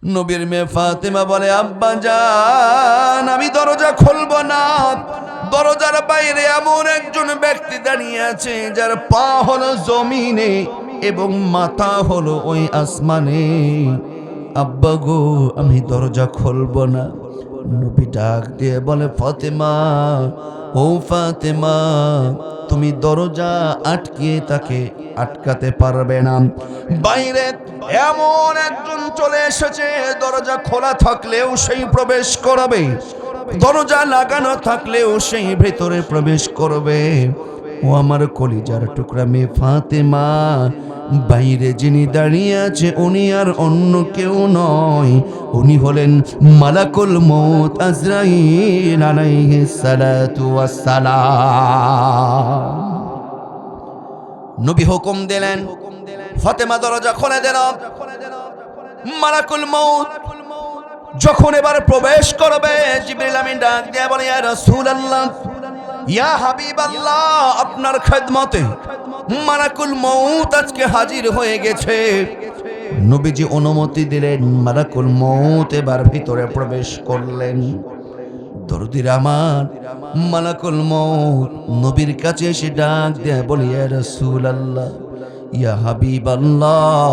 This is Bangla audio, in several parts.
নবীর মেয়ে ফাতেমা বলে, আব্বা জান, আমি দরজা খুলব না। দরজার বাইরে এমন একজন ব্যক্তি দাঁড়িয়ে আছে যার পা হলো জমিনে এবং মাথা হলো ওই আসমানে। আব্বা গো, আমি দরজা খুলব না। নবী ডাক দিয়ে বলে, ফাতেমা, ও ফাতেমা, তুমি দরজা আটকিয়ে তাকে আটকাতে পারবে না। বাইরে এমন একজন চলে এসেছে, দরজা খোলা থাকলেও সেই প্রবেশ করবে, দরজা লাগানো থাকলেও সেই ভেতরে প্রবেশ করবে। ও আমার কলিজার টুকরা মেয়ে ফাতেমা, বাইরে যিনি দাঁড়িয়ে আছে উনি আর অন্য কেউ নয়, উনি হলেন মালাকুল মউত আজরাইল আলাইহিস সালাতু ওয়াস সালাম। নবী হুকুম দিলেন, ফাতেমা দরজা খুলে দিল। মালাকুল মউত যখন এবার প্রবেশ করবে, জিবরিল আমিন ডাক দিয়ে বলে, ইয়া রাসূলুল্লাহ, ইয়া হাবিবাল্লাহ, আপনার খেদমতে মালাকুল মউত আজকে হাজির হয়ে গেছে। নবীজি অনুমতি দিলেন, মালাকুল মউত এবার ভিতরে প্রবেশ করলেন। দরদির আমার, মালাকুল মউত নবীর কাছে এসে ডাক দেয়, বলি, ইয়া রাসূলুল্লাহ, ইয়া হাবিবাল্লাহ,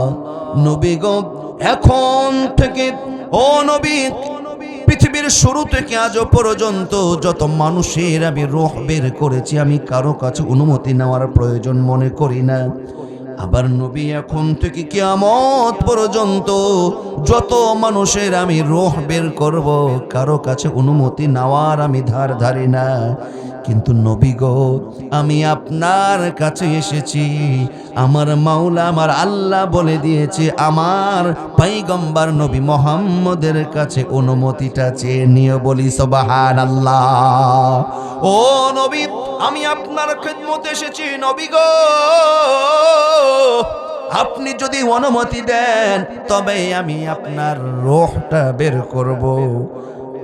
নবী গো, এখন থেকে, ও নবী, পৃথিবীর শুরু থেকে আজ পর্যন্ত যত মানুষের আমি রূহ বের করেছি, আমি কারো কাছে অনুমতি নেওয়ার প্রয়োজন মনে করি না। আবার নবী, এখন থেকে কিয়ামত পর্যন্ত যত মানুষের আমি রূহ বের করব, কারো কাছে অনুমতি নেওয়ার আমি ধার ধারি না। কিন্তু নবী গো, আমি আপনার কাছে এসেছি, আমার মাওলা, আমার আল্লাহ বলে দিয়েছে আমার পয়গম্বর নবী মুহাম্মদের কাছে অনুমতিটা চেয়ে নিও। বলি সুবহানাল্লাহ। ও নবী, আমি আপনার খেদমতে এসেছি নবী গো, আপনি যদি অনুমতি দেন তবে আমি আপনার রূহটা বের করব।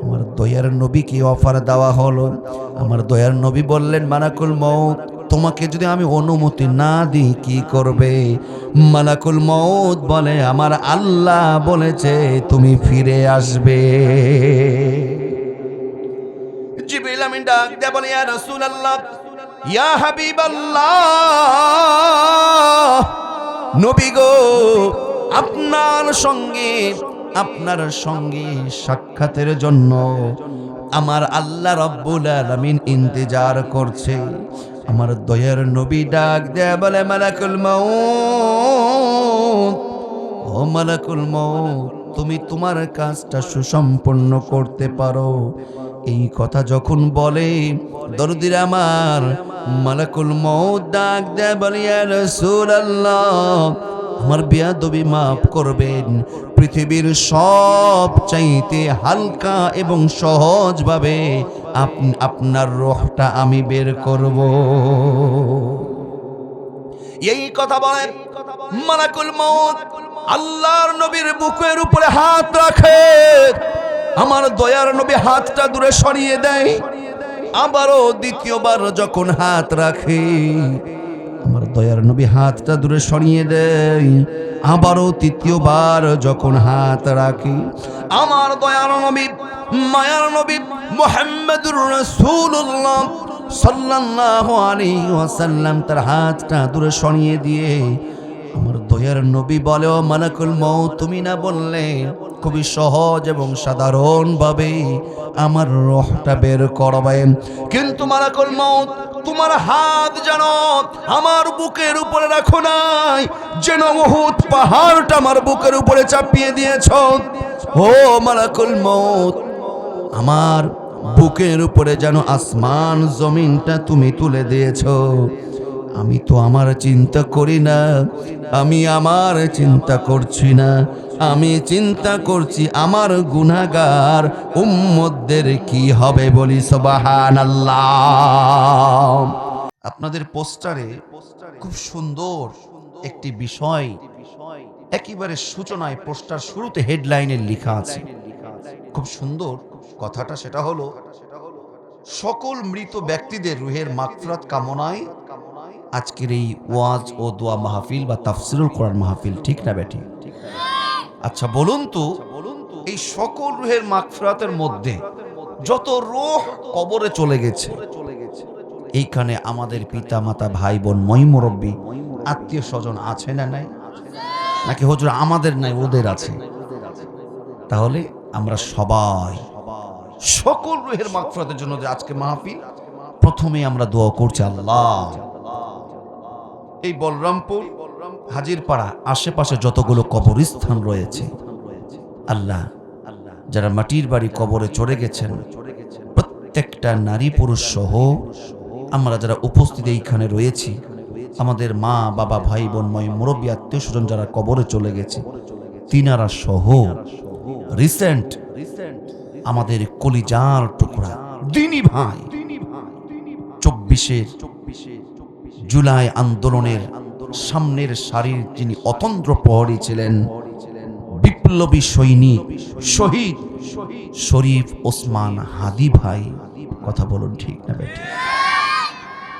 আমার দয়ার নবীকে অফার দেওয়া হলো। আমার দয়ার নবী বললেন, মালাকুল মউত, তোমাকে যদি আমি অনুমতি না দিই কি করবে? মালাকুল মউত বলে, আমার আল্লাহ বলেছে তুমি ফিরে আসবে। জিবরিল আমিন ডাক দিয়ে বলে, ইয়া রাসূলুল্লাহ, ইয়া হাবিবাল্লাহ, নবী গো, আপনার সঙ্গে সাক্ষাতের জন্য আমার আল্লাহ রাব্বুল আলামিন ইন্তজার করছে। আমার দয়ার নবী ডাক দেয়া বলে, মালাকুল মউত, ও মালাকুল মউত, তুমি তোমার কাজটা সুসম্পন্ন করতে পারো। এই কথা যখন বলে, দরদির আমার, মালাকুল মউত ডাক দেয়া বলে, ইয়া রাসূলুল্লাহ, আমার বেয়াদবি মাফ করবেন, পৃথিবীর সব চাইতে হালকা এবং সহজভাবে আপনার রূহটা আমি বের করব। এই কথা বলেন মালাকুল মউত আল্লাহর নবীর বুকের উপরে হাত রাখে। আমার দয়ার নবী হাতটা দূরে সরিয়ে দেয়। আবারও দ্বিতীয়বার যখন হাত রাখে, আমার দয়ার নবী হাতটা দূরে সরিয়ে দেয়। আবারও তৃতীয়বার যখন হাত রাখি, আমার দয়ার নবী, মায়ার নবী মুহাম্মদুর রাসূলুল্লাহ সাল্লাল্লাহু আলাইহি ওয়াসাল্লাম তার হাতটা দূরে সরিয়ে দিয়ে আমার দয়ার নবী বলে, ও মালাকুল মউত, তুমি না বললে খুবই সহজ এবং সাধারণ ভাবে আমার রূহটা বের করবে? কিন্তু মালাকুল মউত, তোমার হাত যেন আমার বুকের উপরে রাখো নাই, যেন উহুদ পাহাড়টা আমার বুকের উপরে চাপিয়ে দিয়েছ। ও মালাকুল মউত, আমার বুকের উপরে যেন আসমান জমিনটা তুমি তুলে দিয়েছো। আমি তো আমার চিন্তা করি না, আমি আমার চিন্তা করছি না, আমি চিন্তা করছি আমার গুনাহগার উম্মতদের কি হবে। বলি সুবহানাল্লাহ। আপনাদের পোস্টারে খুব সুন্দর একটি বিষয় একেবারে সূচনায়, পোস্টার শুরুতে হেডলাইনে লেখা আছে, খুব সুন্দর কথাটা। সেটা হলো, সকল মৃত ব্যক্তিদের রুহের মাগফিরাত কামনায় আজকের এই ওয়াজ ও দোয়া মাহফিল বা তাফসিরুল কোরআন মাহফিল। ঠিক না বেটি? আচ্ছা বলুন তো, এই সকল রুহের মাগফিরাতের মধ্যে যত রূহ কবরে চলে গেছে, এইখানে আমাদের পিতা মাতা ভাই বোন মুরব্বি আত্মীয় স্বজন আছে না নাই? নাকি হুজুর আমাদের নাই ওদের আছে? তাহলে আমরা সবাই সকল রুহের মাগফিরাতের জন্য যে আজকে মাহফিল, প্রথমে আমরা দোয়া করছি আল্লাহ এই বলরামপুর হাজিরপাড়া আশেপাশে যতগুলো কবরস্থান রয়েছে, আল্লাহ যারা মাটির বাড়ি কবরে চড়ে গেছেন, প্রত্যেকটা নারী পুরুষ সহ আমরা যারা উপস্থিত এইখানে রয়েছি, আমাদের মা বাবা ভাই বোন মুরব্বী আত্মীয় স্বজন যারা কবরে চলে গেছে, তিনারা সহ রিসেন্ট আমাদের কলিজার টুকরা দিনী ভাই 24 জুলাই আন্দোলনের সামনের সারির যিনি অতন্দ্র প্রহরী ছিলেন, বিপ্লবী সৈনিক শহীদ শরীফ ওসমান হাদি ভাই, কথা বলুন ঠিক না বেটি?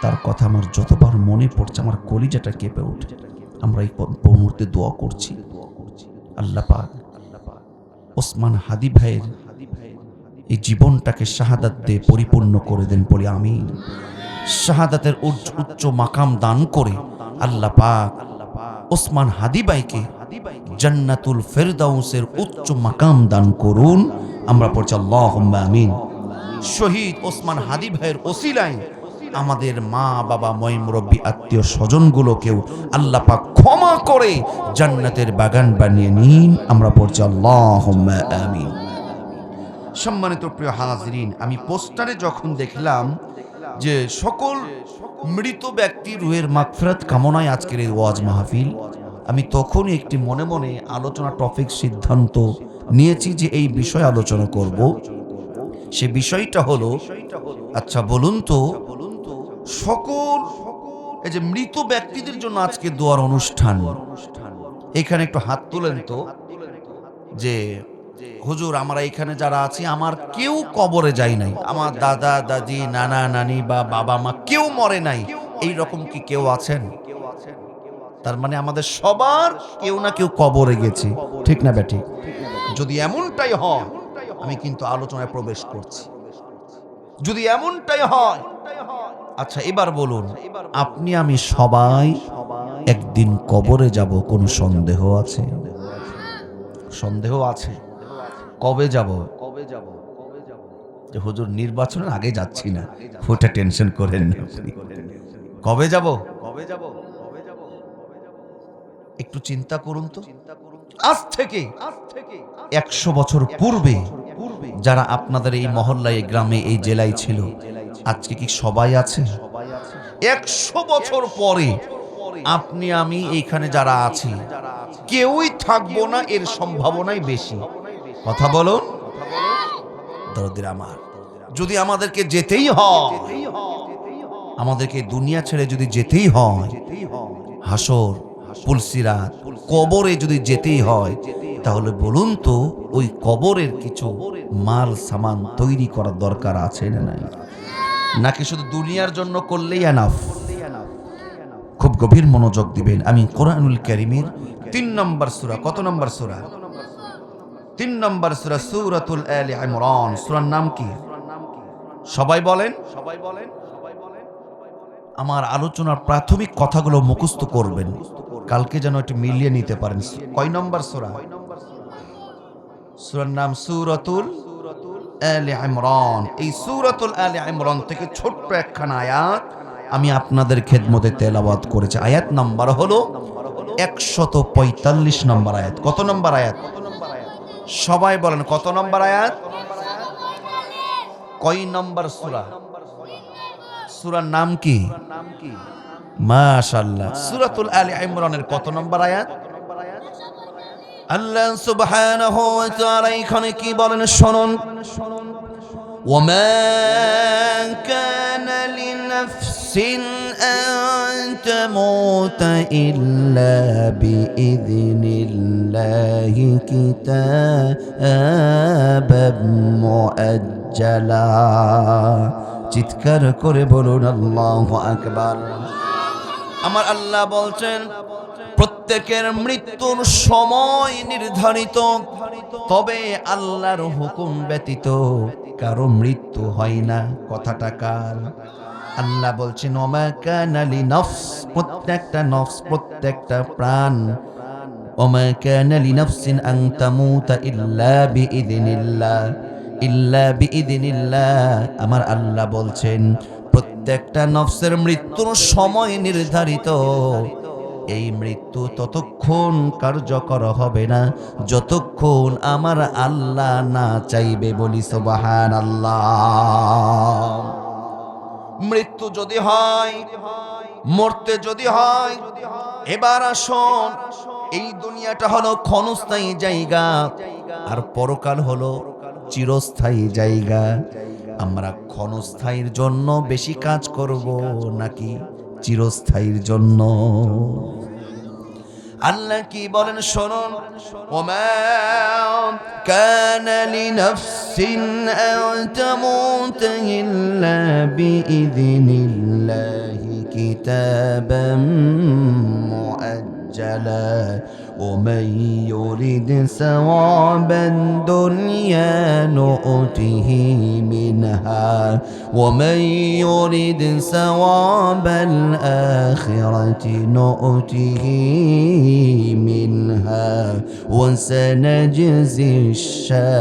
তার কথা আমার যতবার মনে পড়ছে আমার কলিজাটা কেঁপে ওঠে। আমরা এই মুহূর্তে দোয়া করছি আল্লাহ পাক ওসমান হাদি ভাইয়ের এই জীবনটাকে শাহাদাত দিয়ে পরিপূর্ণ করে দেন, বলি আমিন। শাহাদাতের উচ্চ মাকাম দান করে আল্লাহ পাক ওসমান হাদি ভাইকে জান্নাতুল ফেরদাউসের উচ্চ মাকাম দান করুন। আমরা পড়ছি আল্লাহুম্মা আমিন। শহীদ ওসমান হাদি ভাইয়ের ওসিলায় আমাদের মা বাবা মুরব্বী আত্মীয় স্বজনগুলোকেও আল্লাহ পাক ক্ষমা করে জান্নাতের বাগান বানিয়ে নিন। আমরা পড়ছি আল্লাহুম্মা আমিন। সম্মানিত প্রিয় হাজিরিন, আমি পোস্টারে যখন দেখলাম যে সকল মৃত ব্যক্তির রুহের মাগফিরাত কামনায় আজকের এই ওয়াজ মাহফিল, আমি তখনই একটি মনে মনে আলোচনা টপিক সিদ্ধান্ত নিয়েছি যে এই বিষয়ে আলোচনা করব। সে বিষয়টা হলো, আচ্ছা বলুন তো, সকল এই যে মৃত ব্যক্তিদের জন্য আজকে দোয়ার অনুষ্ঠান, এখানে একটু হাত তুলেন তো যে হুজুর আমরা এখানে যারা আছি আমার কেউ কবরে যায় নাই, আমার দাদা দাদি নানা নানি বা বাবা মা কেউ মরে নাই, এই রকম কি কেউ আছেন? তার মানে আমাদের সবার কেউ না কেউ কবরে গেছে, ঠিক না বেটি? যদি এমনটাই হয় আমি কিন্তু আলোচনায় প্রবেশ করছি। যদি এমনটাই হয়, আচ্ছা এবার বলুন, আপনি আমি সবাই একদিন কবরে যাব, কোনো সন্দেহ আছে? সন্দেহ আছে? কবে যাব? যে হুজুর নির্বাচনের আগে যাচ্ছি না, ওটা টেনশন করেন না। কবে যাব? একটু চিন্তা করুন তো। আজ থেকে 100 বছর পূর্বে যারা আপনাদের এই মহল্লায়, এই গ্রামে, এই জেলায় ছিল, আজকে কি সবাই আছে? 100 বছর পরে আপনি আমি এইখানে যারা আছি কেউই থাকবো না, এর সম্ভাবনাই বেশি। কথা বলুন দরদির আমার। যদি আমাদেরকে যেতেই হয়, আমাদেরকে দুনিয়া ছেড়ে যদি যেতেই হয়, হাসর পুলসিরাত কবরে যদি যেতেই হয়, তাহলে বলুন তো ওই কবরের কিছু মাল সামান তৈরি করার দরকার আছে না নাই? নাকি শুধু দুনিয়ার জন্য করলেই এনাফ? খুব গভীর মনোযোগ দিবেন। আমি কোরআনুল কারীমের 3 নম্বর সূরা, কত নম্বর সূরা? 3 নম্বর সূরা, সূরাতুল আলে ইমরান। সূরার নাম কি? সবাই বলেন। আমার আলোচনার প্রাথমিক কথাগুলো মুখস্থ করবেন, কালকে যেন একটু মিলিয়ে নিতে পারেন। কয় নম্বর সূরা? সূরার নাম সূরাতুল আলে ইমরান। এই সূরাতুল আলে ইমরান থেকে ছোট্ট একখানা আয়াত আমি আপনাদের খেদমতে তেলাওয়াত করেছি। আয়াত নাম্বার হলো 145 নম্বর আয়াত। কত নম্বর আয়াত? সবাই বলেন কত নম্বর আয়াত? কয় নম্বর সূরা? সূরার নাম কি? মাশাআল্লাহ। সূরাতুল আলে ইমরানের কত নম্বর আয়াত? আল্লাহ সুবহানাহু ওয়া তাআলা এখানে কি বলেন শুনুন। وما كان لنفس أن تموت إلا بإذن الله كتابا مؤجلا। চিৎকার করে বলুন আল্লাহু আকবার। আমার আল্লাহ বলছেন প্রত্যেকের মৃত্যুর সময় নির্ধারিত, তবে আল্লাহর হুকুম ব্যতীত কারো মৃত্যু হয় না। কথাটা কার? আল্লাহ বলছেন ওমা কানা লিনাফস, প্রত্যেকটা নফস, প্রত্যেকটা প্রাণ, ওমা কানা লিনাফসিন আন তামুতা ইল্লা বিইذনিল্লাহ, ইল্লা বিইذনিল্লাহ। আমার আল্লাহ বলছেন প্রত্যেকটা নফসের মৃত্যুর সময় নির্ধারিত। এই মৃত্যু ততক্ষণ কার্যকর হবে না যতক্ষণ আমার আল্লাহ না চাইবে। বলি সুবহানাল্লাহ। মৃত্যু যদি হয়, মরতে যদি হয়, এবার আসুন, এই দুনিয়াটা হলো ক্ষণস্থায়ী জায়গা, আর পরকাল হলো চিরস্থায়ী জায়গা। আমরা ক্ষণস্থায়ীর জন্য বেশি কাজ করব নাকি চিরস্থায়ীর জন্য? আল্লাহ কি বলেন শুনুন, ওমা কানা লিনাফসিন আন তামুতা ইল্লা বিইذনিল্লাহি কিতাবাম মুআজ্জালা ومن يرد ثواب الدنيا نؤته منها ومن يرد ثواب الآخرة نؤته منها وسنجزي الشاكرين।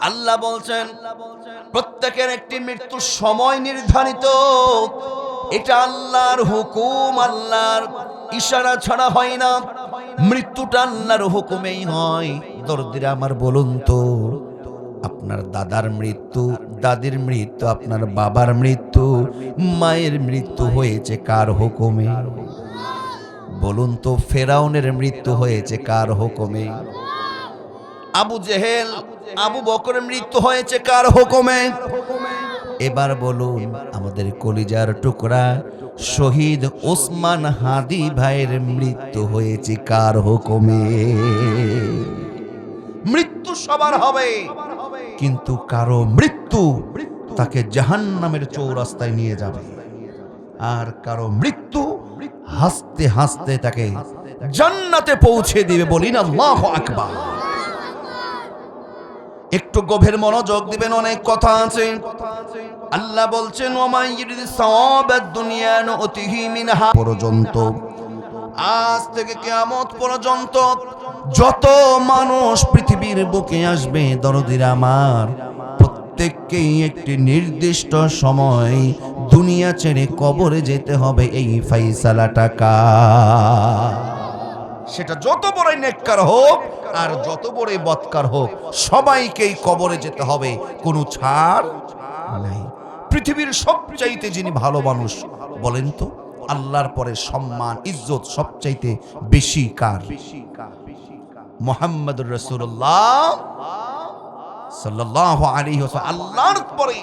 আল্লাহ বলছেন প্রত্যেকের একটি মৃত্যুর সময় নির্ধারিত। এটা আল্লাহর হুকুম, আল্লাহর ইশারা ছাড়া হয় না। মৃত্যুটা আল্লাহর হুকুমেই হয়। দরদিরা আমার বলুন তো, আপনার দাদার মৃত্যু, দাদির মৃত্যু, আপনার বাবার মৃত্যু, মায়ের মৃত্যু হয়েছে কার হুকুমে? বলুন তো, ফেরাউনের মৃত্যু হয়েছে কার হুকুমে? আবু জেহেল, আবু বকরের মৃত্যু হয়েছে কার হুকুমে? এবার বলুন, আমাদের কলিজার টুকরা শহীদ ওসমান হাদি ভাইয়ের মৃত্যু হয়েছে কার হুকুমে? মৃত্যু সবার হবে, কিন্তু কারো মৃত্যু তাকে জাহান্নামের চৌরাস্তায় নিয়ে যাবে, আর কারো মৃত্যু হাসতে হাসতে তাকে জান্নাতে পৌঁছে দিবে। বলিন আল্লাহু আকবার। একটু গভীর মনোযোগ দিবেন, অনেক কথা আছে। আল্লাহ বলছেন ওমা ইউরিদ সাওয়াবাদ দুনিয়া নুতিহি মিনহা পর্যন্ত, আজ থেকে কিয়ামত পর্যন্ত যত মানুষ পৃথিবীর বুকে আসবে, দরদিরা আমার, প্রত্যেককেই একটি নির্দিষ্ট সময় দুনিয়া ছেড়ে কবরে যেতে হবে। এই ফাইসালাটা কার? সেটা যত বড় নেককার হোক আর যত বড় বদকার হোক, সবাইকেই কবরে যেতে হবে, কোনো ছাড় নাই। পৃথিবীর সবচাইতে যিনি ভালো মানুষ বলেন তো, আল্লাহর পরে সম্মান ইজ্জত সবচাইতে বেশি কার? মুহাম্মদুর রাসূলুল্লাহ সাল্লাল্লাহু আলাইহি ওয়াসাল্লাম। আল্লাহর পরে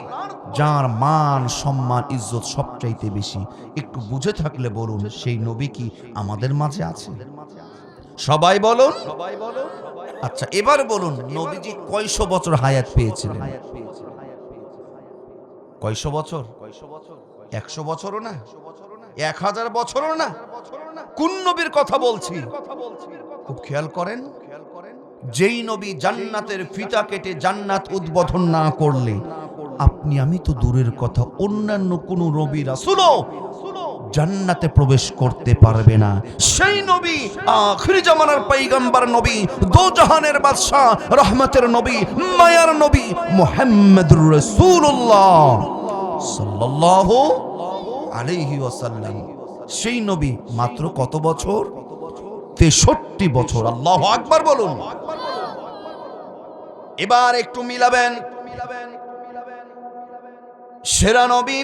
যার মান সম্মান ইজ্জত সবচাইতে বেশি, একটু বুঝে থাকলে বলুন, সেই নবী কি আমাদের মাঝে আছে? সবাই বলুন। আচ্ছা, এবার বলুন, নবীজি কয়শো বছর হায়াত পেয়েছিলেন? কয়শো বছর? 100 বছরও না, 1000 বছরও না। কোন নবীর কথা বলছি খুব খেয়াল করেন। যেই নবী জান্নাতের ফিতা কেটে জান্নাত উদ্বোধন না করলে, আপনি আমি তো দূরের কথা, অন্যান্য কোন নবী রাসূলও জান্নাতে প্রবেশ করতে পারবে না। সেই নবী, আখির জামানার পয়গম্বর নবী, দোজাহানের বাদশা, রহমতের নবী, মায়ার নবী মুহাম্মদুর রাসূলুল্লাহ সাল্লাল্লাহু আলাইহি ওয়াসাল্লাম। সেই নবী মাত্র কত বছর? 63 বছর। আল্লাহু আকবার বলুন। এবার একটু মিলাবেন। সেরা নবী,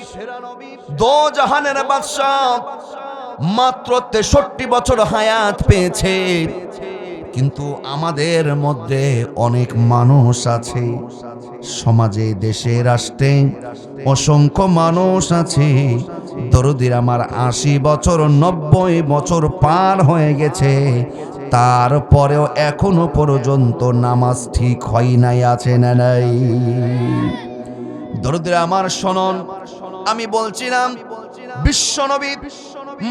দোজাহানের বাদশা, মাত্র 63 বছর হায়াত পেয়েছে। কিন্তু আমাদের মধ্যে অনেক মানুষ আছে, সমাজে, দেশে, রাষ্ট্রে অসংখ্য মানুষ আছে, দরদির আমার 80 বছর 90 বছর পার হয়ে গেছে, তারপরেও এখনো পর্যন্ত নামাজ ঠিক হয় নাই। আছে না নাই? দরদির আমার শুনুন, আমি বলছিলাম বিশ্ব নবী,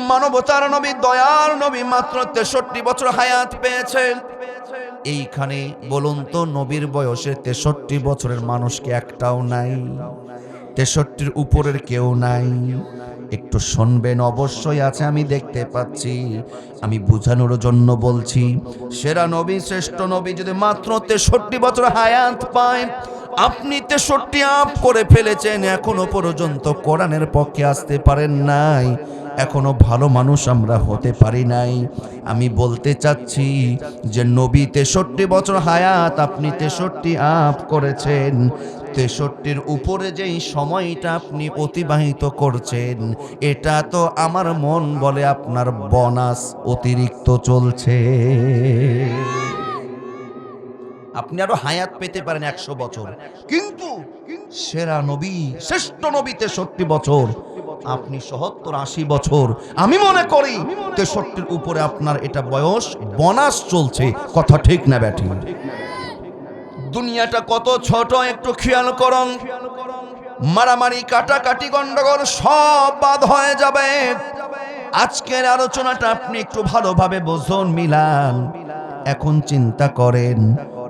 মানবতার নবী, দয়ার নবী মাত্র 63 বছর হায়াত পেয়েছেন। এইখানে বলুন তো, নবীর বয়সে 63 বছরের মানুষ কি একটাও নাই? 63-র উপরের কেউ নাই? একটু শুনবেন, অবশ্যই আছে, আমি দেখতে পাচ্ছি। আমি বোঝানোর জন্য বলছি, সেরা নবী, শ্রেষ্ঠ নবী যদি মাত্র 63 বছর হায়াত পায়, আপনি 63 আপ করে ফেলেছেন, এখনো পর্যন্ত কোরআনের পক্ষে আসতে পারেন নাই, এখনো ভালো মানুষ আমরা হতে পারি নাই। আমি বলতে চাচ্ছি যে নবী 63 বছর হায়াত, আপনি 63 আপ করেছেন, 63-র উপরে যেই সময়টা আপনি অতিবাহিত করছেন, এটা তো আমার মন বলে আপনার বোনাস অতিরিক্ত চলছে। আপনি আরো হায়াত পেতে পারেন 100 বছর, কিন্তু সেরা নবী, শ্রেষ্ঠ নবী 63 বছর, আপনি 70-80 বছর। আমি মনে করি 63-র উপরে আপনার এটা বয়স বোনাস চলছে। কথা ঠিক না ব্যাঠি? দুনিয়াটা কত ছোট একটু খেয়াল করুন। মারামারি, কাটাকাটি, গন্ডগোল সব বাদ হয়ে যাবে। আজকের আলোচনাটা আপনি একটু ভালোভাবে বুঝুন, মিলান। এখন চিন্তা করেন,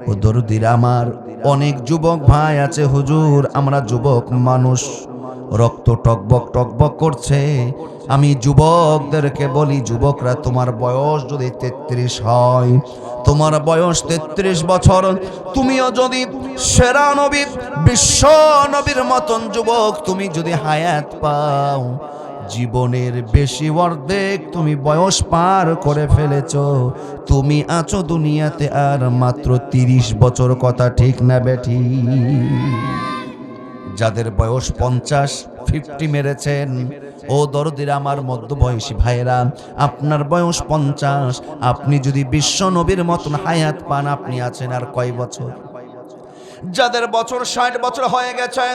ও দরদির আমার, অনেক যুবক ভাই আছে, হুজুর আমরা যুবক মানুষ, রক্ত টকবক টকবক করছে। আমি যুবকদেরকে বলি, যুবকরা, তোমার বয়স যদি 33 হয়, তোমার বয়স 33 বছর, তুমিও যদি সেরা নবী, বিশ্ব নবীর মতন যুবক তুমি যদি হায়াত পাও, জীবনের বেশি অর্ধেক তুমি বয়স পার করে ফেলেছো। তুমি আছো দুনিয়াতে আর মাত্র 30 বছর। কথা ঠিক না বেঠি? যাদের বয়স 50 মেরেছেন, ও দরদিরা আমার, মধ্যবয়সী ভাইয়েরা, আপনার বয়স 50, আপনি যদি বিশ্ব নবীর মতন হায়াত পান, আপনি আছেন আর কয় বছর? যাদের বছর 60 বছর হয়ে গেছে,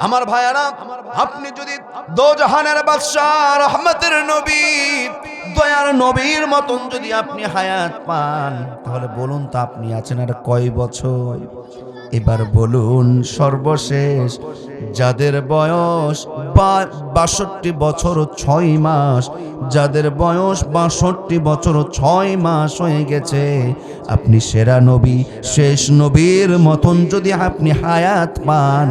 আমার ভাইয়েরা, আপনি যদি দোজাহানের বাদশা, রহমতের নবী, দয়ার নবীর মতন যদি আপনি হায়াত পান, তাহলে বলুন তো আপনি আছেন আর কয় বছর? এবার বলুন, সর্বশেষ যাদের বয়স 62 বছর 6 মাস, যাদের বয়স 62 বছর 6 মাস হয়ে গেছে, আপনি সেরা নবী, শেষ নবীর মতন যদি আপনি হায়াত পান,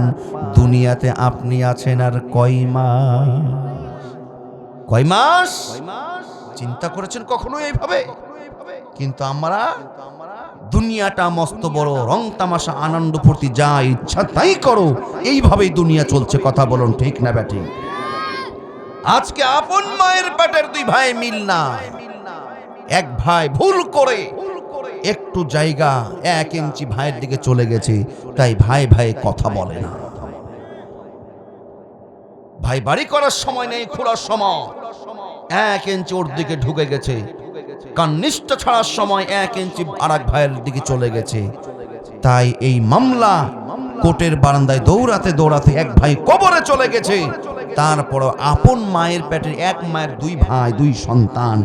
দুনিয়াতে আপনি আছেন আর কয় মাস? কয় মাস? চিন্তা করেছেন কখনো এইভাবে? কিন্তু আমরা, দুনিয়াটা মস্ত বড়, রং তামাশা, আনন্দ ফুর্তি, যা ইচ্ছা তাই করো, এইভাবেই দুনিয়া চলছে। কথা বলুন ঠিক না ব্যাটি? আজকে আপন মায়ের পেটের 2 ভাই মিল না, এক ভাই ভুল করে একটু জায়গা 1 ইঞ্চি ভাইয়ের দিকে চলে গেছে, তাই ভাই ভাই কথা বলে না। ভাই বাড়ি করার সময় নেই, খোলার সময় 1 ইঞ্চি ওর দিকে ঢুকে গেছে, কান্নিষ্ঠ ছাড়ার সময় 1 ইঞ্চি আরেক ভাইয়ের দিকে চলে গেছে। তাই এই মামলা কোর্টের বারান্দায় দৌড়াতে দৌড়াতে এক ভাই কবরে চলে গেছে। তারপর আপন মায়ের পেটের 1 মায়ের 2 ভাই, 2 সন্তান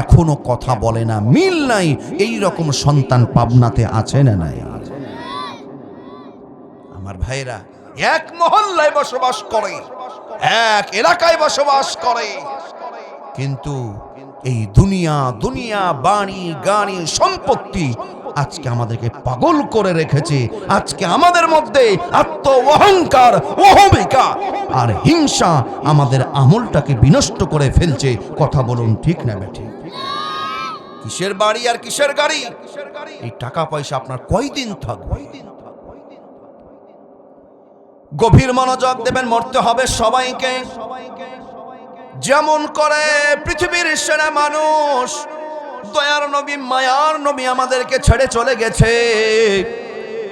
এখনো কথা বলে না, মিল নাই। এই রকম সন্তান পাবনাতে আছে না নাই? আমার ভাইরা, এক মহল্লায় বসবাস করে, এক এলাকায় বসবাস করে, কিন্তু এই দুনিয়া, বাড়ি গাড়ি, সম্পত্তি আজকে আমাদেরকে পাগল করে রেখেছে। আজকে আমাদের মধ্যে আত্ম অহংকার, অহমিকা আর হিংসা আমাদের আমলটাকে বিনষ্ট করে ফেলছে। কথা বলুন ঠিক না বেঠিক? কিসের বাড়ি আর কিসের গাড়ি? এই টাকা পয়সা আপনার কয়দিন থাকবে? গভীর মনোযোগ দেবেন, মরতে হবে সবাইকে। যেমন করে পৃথিবীর সেরা মানুষ, দয়ার নবী, মায়ার নবী আমাদেরকে ছেড়ে চলে গেছে,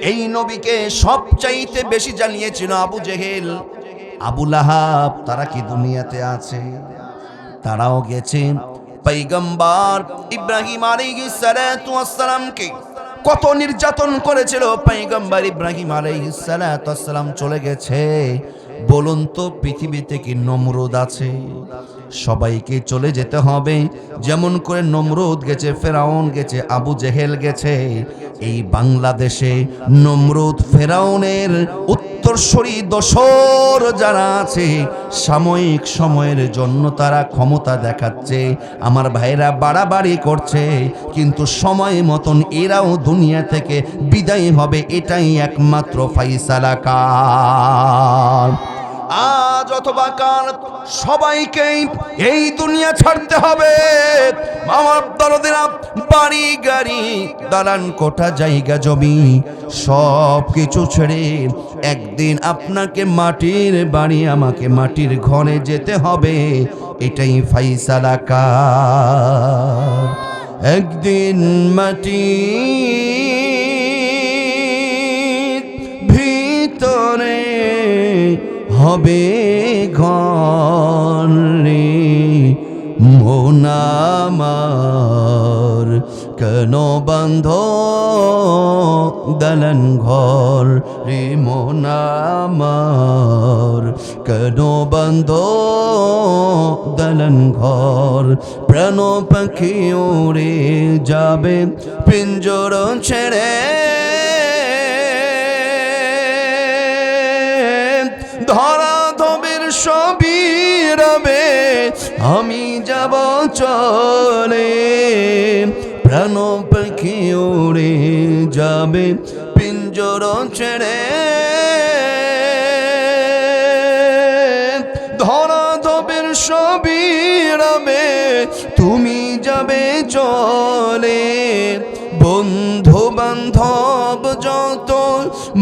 এই নবীকে সবচাইতে বেশি জানিয়েছিল আবু জেহেল, আবু লাহাব। তারা কি দুনিয়াতে আছে? তারাও গেছে। পয়গম্বর ইব্রাহিম আলাইহিস সালাতু ওয়াস সালামকে কত নির্যাতন করেছিল। পয়গম্বর ইব্রাহিম আলাইহিস সালাতু ওয়াস সালাম চলে গেছে। বলুন তো, পৃথিবীতে কি নমরুদ আছে? সবাইকে চলে যেতে হবে। যেমন করে নমরুদ গেছে, ফেরাউন গেছে, আবু জেহেল গেছে, এই বাংলাদেশে নমরুদ ফেরাউনের উত্তরসূরি দোসর যারা আছে, সাময়িক সময়ের জন্য তারা ক্ষমতা দেখাচ্ছে, আমার ভাইরা বাড়াবাড়ি করছে, কিন্তু সময় মতন এরাও দুনিয়া থেকে বিদায় হবে, এটাই একমাত্র ফাইসালা কাল। আজ অথবা কাল সবাইকেই এই দুনিয়া ছাড়তে হবে। আমার দরদেরা, বাড়ি গাড়ি দালান কোঠা জায়গা জমি সব কিছু ছেড়ে একদিন আপনাকে মাটির বাড়ি, আমাকে মাটির ঘরে যেতে হবে, এটাই ফাইসালা কাল। একদিন মাটির ভিতরে হবে ঘর রে মন আমার, কেন বান্ধ দালান ঘর রে মন আমার, কেন বান্ধ দালান ঘর। প্রাণ পাখি উড়ে যাবে পিঞ্জর ছেড়ে, ধরা ধবের সবই রবে, আমি যাব চলে। প্রাণ পাখি উড়ে যাবে পিঞ্জর ছেড়ে, ধরা ধবের সবই রবে, তুমি যাবে চলে। বন্ধু বান্ধব যত,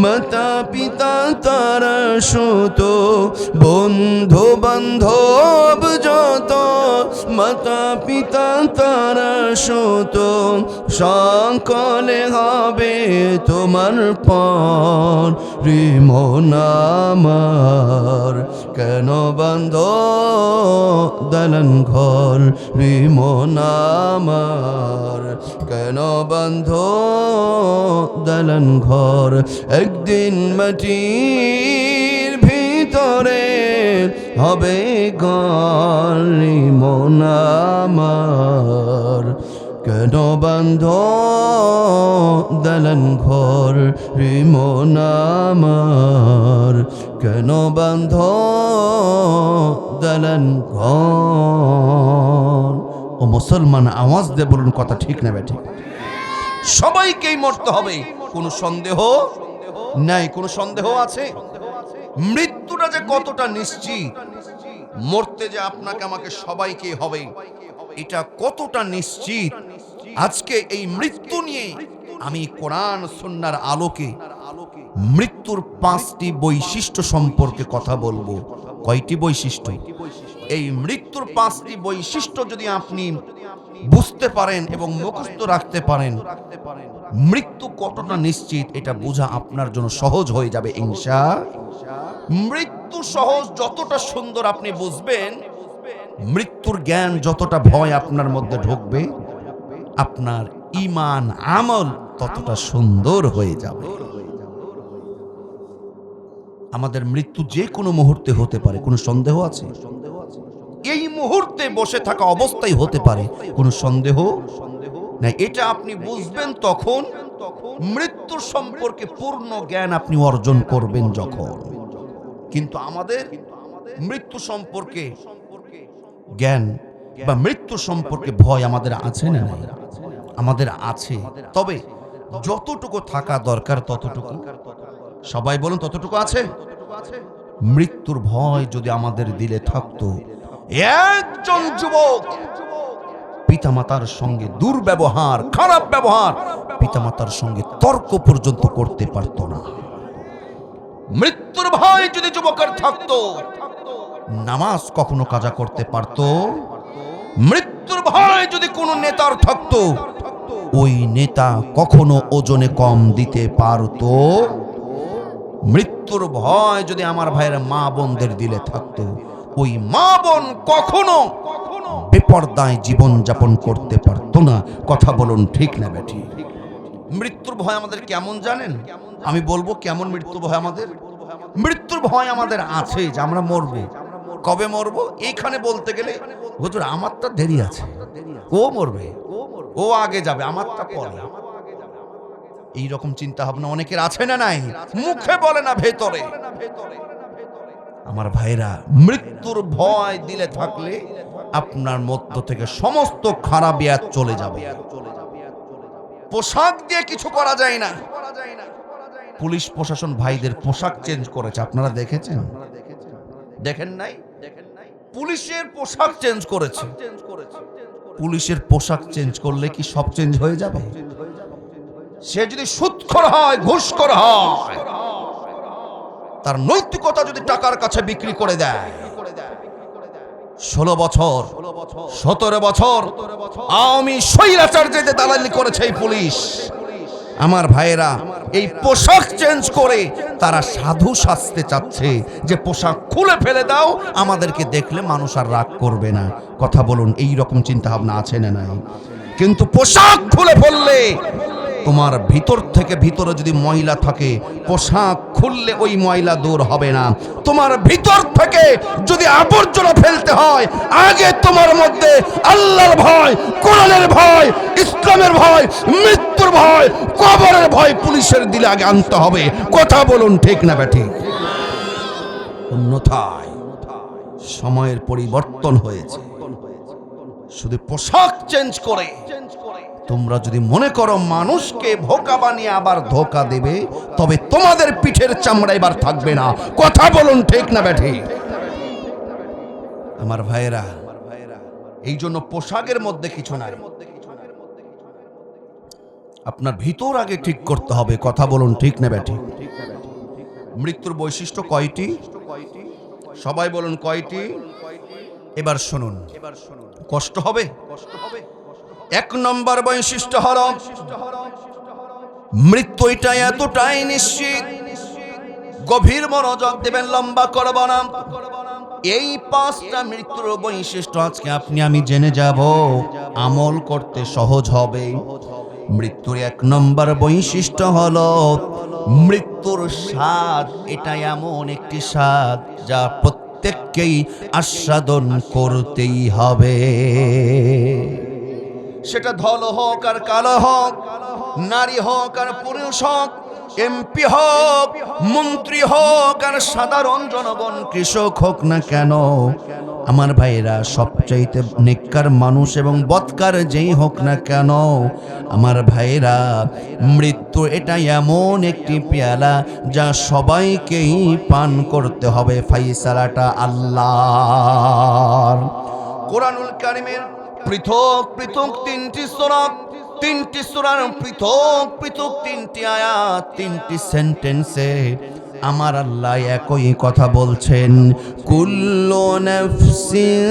মাতা পিতা তারা সুত, বন্ধু বান্ধব যত, মাতা পিতা তারা সুত, সকলে হবে তোমার পর রে মন আমার, কেন বান্ধ দালান ঘর রে মন আমার, কেন বান্ধ দালান ঘর। একদিন মাটির ভিতরে হবে ঘর রে মন আমার, কেন বান্ধ দালান ঘর রে মন আমার, কেন বান্ধ দালান ঘর। ও মুসলমান, আওয়াজ দিয়ে বলুন কথা ঠিক না বেঠিক? সবাইকেই মরতে হবে, কোনো সন্দেহ নাই। কোনো সন্দেহ আছে? মৃত্যুটা যে কতটা নিশ্চিত, মরতে যে আপনাকে আমাকে সবাইকে হবে, এটা কতটা নিশ্চিত। আজকে এই মৃত্যু নিয়ে আমি কোরআন সুন্নাহর আলোকে মৃত্যুর 5টি বৈশিষ্ট্য সম্পর্কে কথা বলবো। কয়টি বৈশিষ্ট্য? এই মৃত্যুর 5টি বৈশিষ্ট্য যদি আপনি বুঝতে পারেন এবং মুখস্থ রাখতে পারেন, মৃত্যু কতটা নিশ্চিত এটা বোঝা আপনার জন্য সহজ হয়ে যাবে ইনশাআল্লাহ। মৃত্যু সহজ যতটা সুন্দর আপনি বুঝবেন, মৃত্যুর জ্ঞান যতটা ভয় আপনার মধ্যে ঢুকবে, আপনার ঈমান আমল ততটা সুন্দর হয়ে যাবে। আমাদের মৃত্যু যে কোনো মুহূর্তে হতে পারে, কোনো সন্দেহ আছে? এই মুহূর্তে বসে থাকা অবস্থায় হতে পারে, কোনো সন্দেহ নাই। এটা আপনি বুঝবেন তখন, মৃত্যুর সম্পর্কে পূর্ণ জ্ঞান আপনি অর্জন করবেন যখন। কিন্তু আমাদের মৃত্যু সম্পর্কে জ্ঞান বা মৃত্যু সম্পর্কে ভয় আমাদের আছে না? আমাদের আছে, তবে যতটুকু থাকা দরকার ততটুকু। সবাই বলুন, ততটুকু আছে? মৃত্যুর ভয় যদি আমাদের দিলে থাকতো, একজন যুবক পিতামাতার সঙ্গে দুর্ব্যবহার, খারাপ ব্যবহার, পিতামাতার সঙ্গে তর্ক পর্যন্ত করতে পারতো না। মৃত্যুর ভয় যদি যুবকের থাকতো, নামাজ কখনো কাজা করতে পারতো। মৃত্যুর ভয় যদি কোনো নেতার থাকতো, ওই নেতা কখনো ওজনে কম দিতে পারতো। মৃত্যুর ভয় যদি আমার ভাইয়ের মা বোনদের দিলে থাকতো, ওই মা বোন কখনো বেপরদায় জীবন যাপন করতে পারতো না। কথা বলুন ঠিক না বেঠি? মৃত্যুর ভয় আমাদের কেমন জানেন? আমি বলবো কেমন মৃত্যুর ভয় আমাদের। মৃত্যুর ভয় আমাদের আছে যে আমরা মরবো, কবে মরবো এইখানে বলতে গেলে হুজুর আমারটা দেরি আছে, ও মরবে, ও আগে যাবে, আমারটা পরে। এইরকম চিন্তা ভাবনা অনেকের আছে না নাই? মুখে বলে না, ভেতরে। আমার ভাইরা, মৃত্যুর ভয় দিলে থাকলে আপনার মধ্য থেকে সমস্ত খারাপিয়াত চলে যাবে। পোশাক দিয়ে কিছু করা যায় না। পুলিশ প্রশাসন ভাইদের পোশাক চেঞ্জ করেছে, আপনারা দেখেছেন? দেখেন নাই? পুলিশের পোশাক চেঞ্জ করেছে। পুলিশের পোশাক চেঞ্জ করলে কি সব চেঞ্জ হয়ে যাবে? সে যদি সুদখোর হয়, ঘুষখোর হয়, তার নৈতিকতা যদি টাকার কাছে বিক্রি করে দেয়, 16 বছর 17 বছর আওয়ামী স্বৈরাচার্যদের দালালি করেছে এই পুলিশ। আমার ভাইয়েরা, এই পোশাক চেঞ্জ করে তারা সাধু সাজতে চাচ্ছে যে পোশাক খুলে ফেলে দাও, আমাদেরকে দেখলে মানুষ আর রাগ করবে না। কথা বলুন, এই রকম চিন্তা ভাবনা আছে না নাই? কিন্তু পোশাক খুলে ফেললে তোমার ভিতর থেকে, ভিতরে যদি ময়লা থাকে, পোশাক খুললে ওই ময়লা দূর হবে না। তোমার ভিতর থেকে যদি আবর্জনা ফেলতে হয়, আগে তোমার মধ্যে আল্লাহর ভয়, কোরআনের ভয়, ইসলামের ভয়, মৃত্যুর ভয়, কবরের ভয় পুলিশের দিলে আগে আনতে হবে। কথা বলুন, ঠিক না ব্যাঠিক? অন্যথায় সময়ের পরিবর্তন হয়েছে। শুধু পোশাক চেঞ্জ করে তোমরা যদি মনে করো মানুষকে ভোকা বানিয়ে আবার ধোকা দেবে, তবে তোমাদের পিঠের চামড়া এবার থাকবে না। কথা বলুন, ঠিক না ব্যাঠিক? আমার ভাইয়েরা, এই জন্য পোশাকের মধ্যে কিছু নাই, আপনার ভিতর আগে ঠিক করতে হবে। কথা বলুন, ঠিক না ব্যাঠিক? মৃত্যুর বৈশিষ্ট্য কয়টি? সবাই বলুন কয়টি? এবার শুনুন, কষ্ট হবে। 1 নম্বর বৈশিষ্ট্য হলো মৃত্যু এটা এতটাই নিশ্চিত, গভীর মনোযোগ দেবেন, লম্বা করব না। এই 5টা মৃত্যুর বৈশিষ্ট্য আজকে আপনি আমি জেনে যাব, আমল করতে সহজ হবে। মৃত্যুর 1 নম্বর বৈশিষ্ট্য হলো মৃত্যুর স্বাদ। এটা এমন একটি স্বাদ যা প্রত্যেককেই আস্বাদন করতেই হবে। সেটা ধল হোক আর কালো হোক, নারী হোক আর পুরুষ হোক, এমপি হোক, মন্ত্রী হোক আর সাধারণ জনগণ, কৃষক হোক না কেন, আমার ভাইরা, সবচাইতে নেককার মানুষ এবং বদকার যেই হোক না কেন, আমার ভাইরা, মৃত্যু এটা এমন একটি পেয়ালা যা সবাইকেই পান করতে হবে। ফাইসালাটা আল্লাহর। কোরআনুল কারীমের পৃথক পৃথক 3টি সূরা, 3টি সূরার পৃথক পৃথক 3টি আয়াত, 3টি সেন্টেন্সে আমার আল্লাহ একই কথা বলছেন, কুল্লু নাফসিন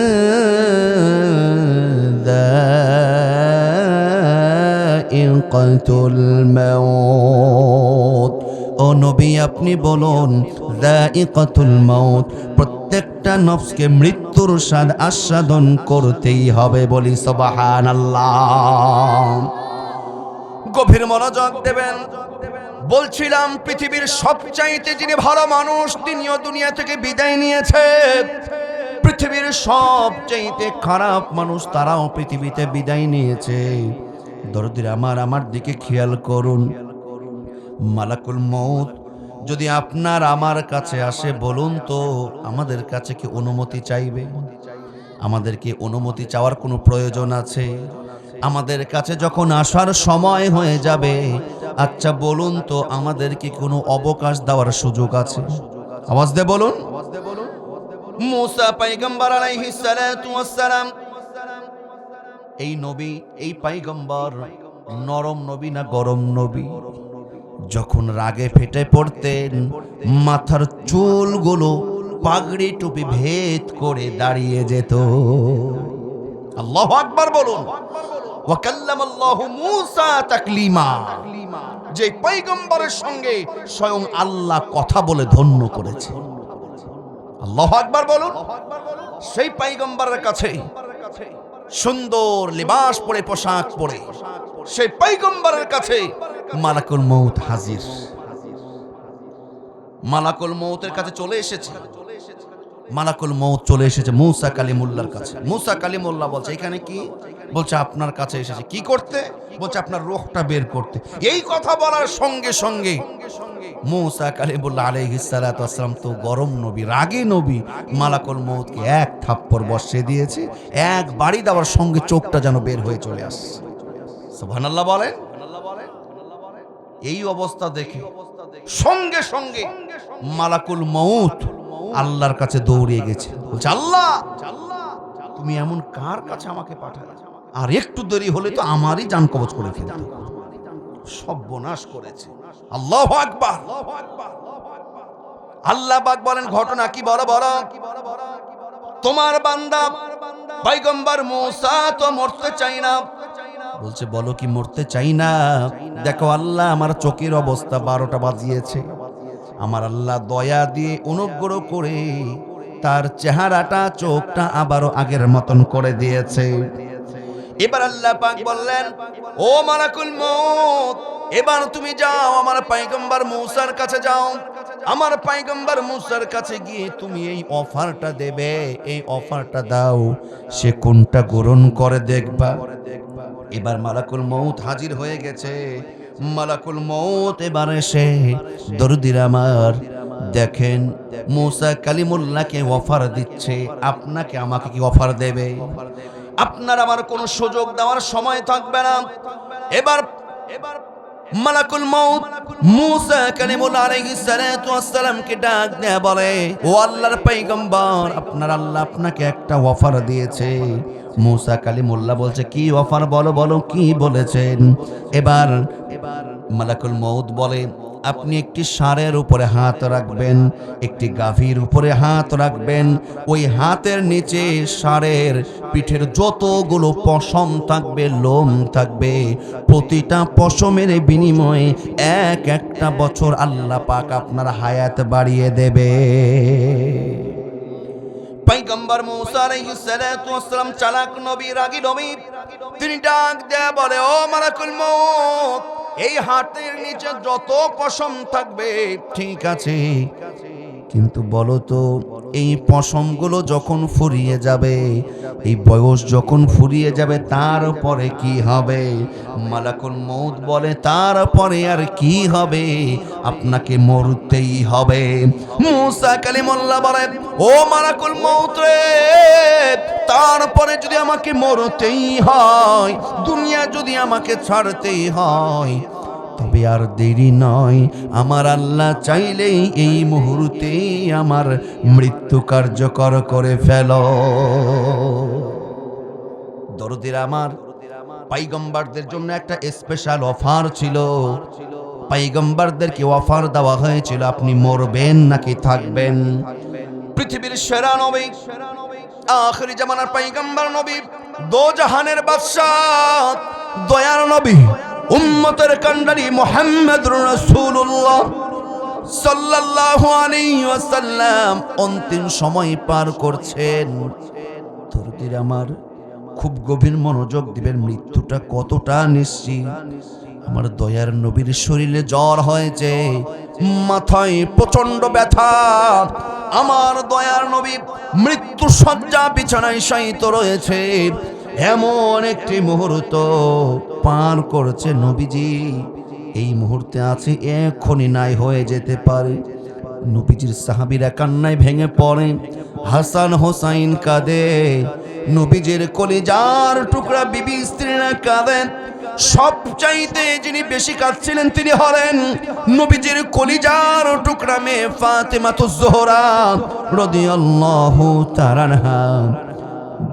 যায়িকাতুল মাউত। ও নবী, আপনি বলুন যায়িকাতুল মাউত, প্রত্যেকটা নফসকে মৃত্যুর স্বাদ আস্বাদন করতেই হবে। বলি সুবহানাল্লাহ। গভীর মনোযোগ দেবেন। বলছিলাম পৃথিবীর সবচাইতে যিনি ভালো মানুষ, তিনিও দুনিয়া থেকে বিদায় নিয়েছে। পৃথিবীর সবচাইতে খারাপ মানুষ, তারাও পৃথিবীতে বিদায় নিয়েছে। দরদির আমার দিকে খেয়াল করুন। মালাকুল মউত যদি আপনার আমার কাছে আসে, বলুন তো আমাদের কাছে কি অনুমতি চাইবে? আমাদের কি অনুমতি চাওয়ার কোনো প্রয়োজন আছে? আমাদের কাছে যখন আসার সময় হয়ে যাবে, আচ্ছা বলুন তো আমাদের কি কোনো অবকাশ দেওয়ার সুযোগ আছে? আওয়াজ দিয়ে বলুন। মুসা পয়গম্বর আলাইহিস সালাতু ওয়াস সালাম, এই নবী, এই পয়গম্বর নরম নবী না গরম নবী? যখন রাগে ফেটে পড়তেন, মাথার চুলগুলো পাগড়ি টুপি ভেদ করে দাঁড়িয়ে যেত। আল্লাহু আকবার বলুন। ওয়া কাল্লামাল্লাহু মূসা তাকলিমা, যে পয়গম্বরের সঙ্গে স্বয়ং আল্লাহ কথা বলে ধন্য করেছে। আল্লাহু আকবার বলুন। সেই পয়গম্বরের কাছে সুন্দর লিবাস পরে, পোশাক পরে, সেই পয়গম্বরের কাছে মালাকুল মউত হাজির। মালাকুল মউতের কাছে চলে এসেছে। মালাকুল মউত চলে এসেছে মূসা কালিমুল্লাহর কাছে। মূসা কালিমুল্লাহ বলছে এখানে কি? বলছে আপনার কাছে এসেছে। কি করতে? বলছে আপনার রূহটা বের করতে। এই কথা বলার সঙ্গে সঙ্গে মূসা কালিমুল্লাহ আলাইহিস সালাতু ওয়াস সালাম তো গরম নবী, রাগী নবী, মালাকুল মউতকে এক থাপ্পড় বসিয়ে দিয়েছে। এক বাড়ি দেওয়ার সঙ্গে চোখটা যেন বের হয়ে চলে আসছে। সুবহানাল্লাহ বলেন। এই অবস্থা দেখে সঙ্গে সঙ্গে মালাকুল মউত আল্লাহর কাছে দৌড়িয়ে গেছে। বলছে আল্লাহ, তুমি এমন কার কাছে আমাকে পাঠালে? আর একটু দেরি হলে তো আমারই জান কবজ করে ফেলত। সর্বনাশ করেছে। আল্লাহু আকবার। আল্লাহ পাক বলেন ঘটনা কি বড় বড়। তোমার বান্দা পয়গম্বর মূসা তো মরতে চাই না। বলছে বলো কি মরতে চাই না? দেখো আল্লাহ আমার চোখের অবস্থা 12টা বাজিয়েছে। আমার আল্লাহ দয়া দিয়ে অনুগ্রহ করে তার চেহারাটা চোখটা আবারও আগের মতন করে দিয়েছে। এবার আল্লাহ পাক বললেন ও মালাকুল মউত, এবার তুমি যাও আমার পয়গম্বর মূসার কাছে যাও। আমার পয়গম্বর মূসার কাছে গিয়ে তুমি এই অফারটা দেবে, এই অফারটা দাও, সে কোনটা গ্রহণ করে দেখবা। এবার মালাকুল মউত হাজির হয়ে গেছে। মালাকুল মউত এবার এসে দরদির আমার দেখেন মূসা কালিমুল্লাহকে অফার দিচ্ছে, আপনাকে আমাকে কি অফার দেবে? আপনার আমার কোনো সুযোগ দেওয়ার সময় থাকবে না। এবার মালাকুল মউত মূসা কালিমুল্লাহ আলাইহিস সালাতু ওয়াস সালামকে ডাক দেয়া বলে ও আল্লাহর পয়গম্বর, আপনার আল্লাহ আপনাকে একটা অফার দিয়েছে। মূসা কালিমুল্লাহ বলছে কি অফার? বলো বলো কি বলেছেন? এবার মালাকুল মউত বলে আপনি একটি ষাঁড়ের উপরে হাত রাখবেন, একটি গাভীর উপরে হাত রাখবেন। ওই হাতের নিচে ষাঁড়ের পিঠের যতগুলো পশম থাকবে, লোম থাকবে, প্রতিটা পশমের বিনিময়ে এক একটা বছর আল্লাহ পাক আপনার হায়াত বাড়িয়ে দেবে। পয়গম্বর মূসা আলাইহিস সালাতু ওয়াস সালাম চালাক নবী, রাগী নবী, তিনি ডাক দেয়া বলে ও মালাকুল মউত, এই হাতের নিচে যত পশম থাকবে ঠিক আছে, কিন্তু বলো তো এই পশমগুলো যখন ফুরিয়ে যাবে, এই বয়স যখন ফুরিয়ে যাবে তারপরে কি হবে? মালাকুল মউত বলে তারপরে আর কি হবে? আপনাকে মরতেই হবে। মূসা কালিমুল্লাহ বলে ও মালাকুল মউত রে, তারপরে যদি আমাকে মরতেই হয়, দুনিয়া যদি আমাকে ছাড়তেই হয়, তবে আর দেরি নয়, আমার আল্লাহ চাইলেই এই মুহূর্তে আমার মৃত্যু কার্যকর করে ফেল। দরদির আমার পয়গম্বরদের জন্য একটা স্পেশাল অফার ছিল। পয়গম্বরদেরকে অফার দেওয়া হয়েছিল আপনি মরবেন নাকি থাকবেন। পৃথিবীর সেরা নবী, আখিরি জামানার পয়গম্বর নবী, দো জাহানের বাদশাহ, দয়ার নবী, উম্মতের কান্ডারি মুহাম্মদুর রাসূলুল্লাহ সাল্লাল্লাহু আলাইহি ওয়াসাল্লাম অন্তিম সময় পার করছেন। দরদির আমার খুব গভীর মনোযোগ দিবেন, মৃত্যুটা কতটা নিশ্চিত। আমার দয়ার নবীর শরীরে জ্বর হয়েছে, মাথায় প্রচন্ড ব্যথা। আমার দয়ার নবী মৃত্যু শয্যা বিছানায় শায়িত রয়েছে। এমন একটি মুহূর্ত পার করছে নবীজি, এই মুহূর্তে আছে এখনই নাই হয়ে যেতে পারে। নবীজির সাহাবীরা কান্নায় ভেঙে পড়ে, হাসান হোসাইন কাঁদে, নবীজির কলিজার টুকরা বিবি স্ত্রীরা কাঁদেন। সবচাইতে যিনি বেশি কাঁদছিলেন তিনি হলেন নবীজির কলিজার টুকরা মেয়ে ফাতেমাতুজ জোহরা রাদিয়াল্লাহু তাআলা আনহা।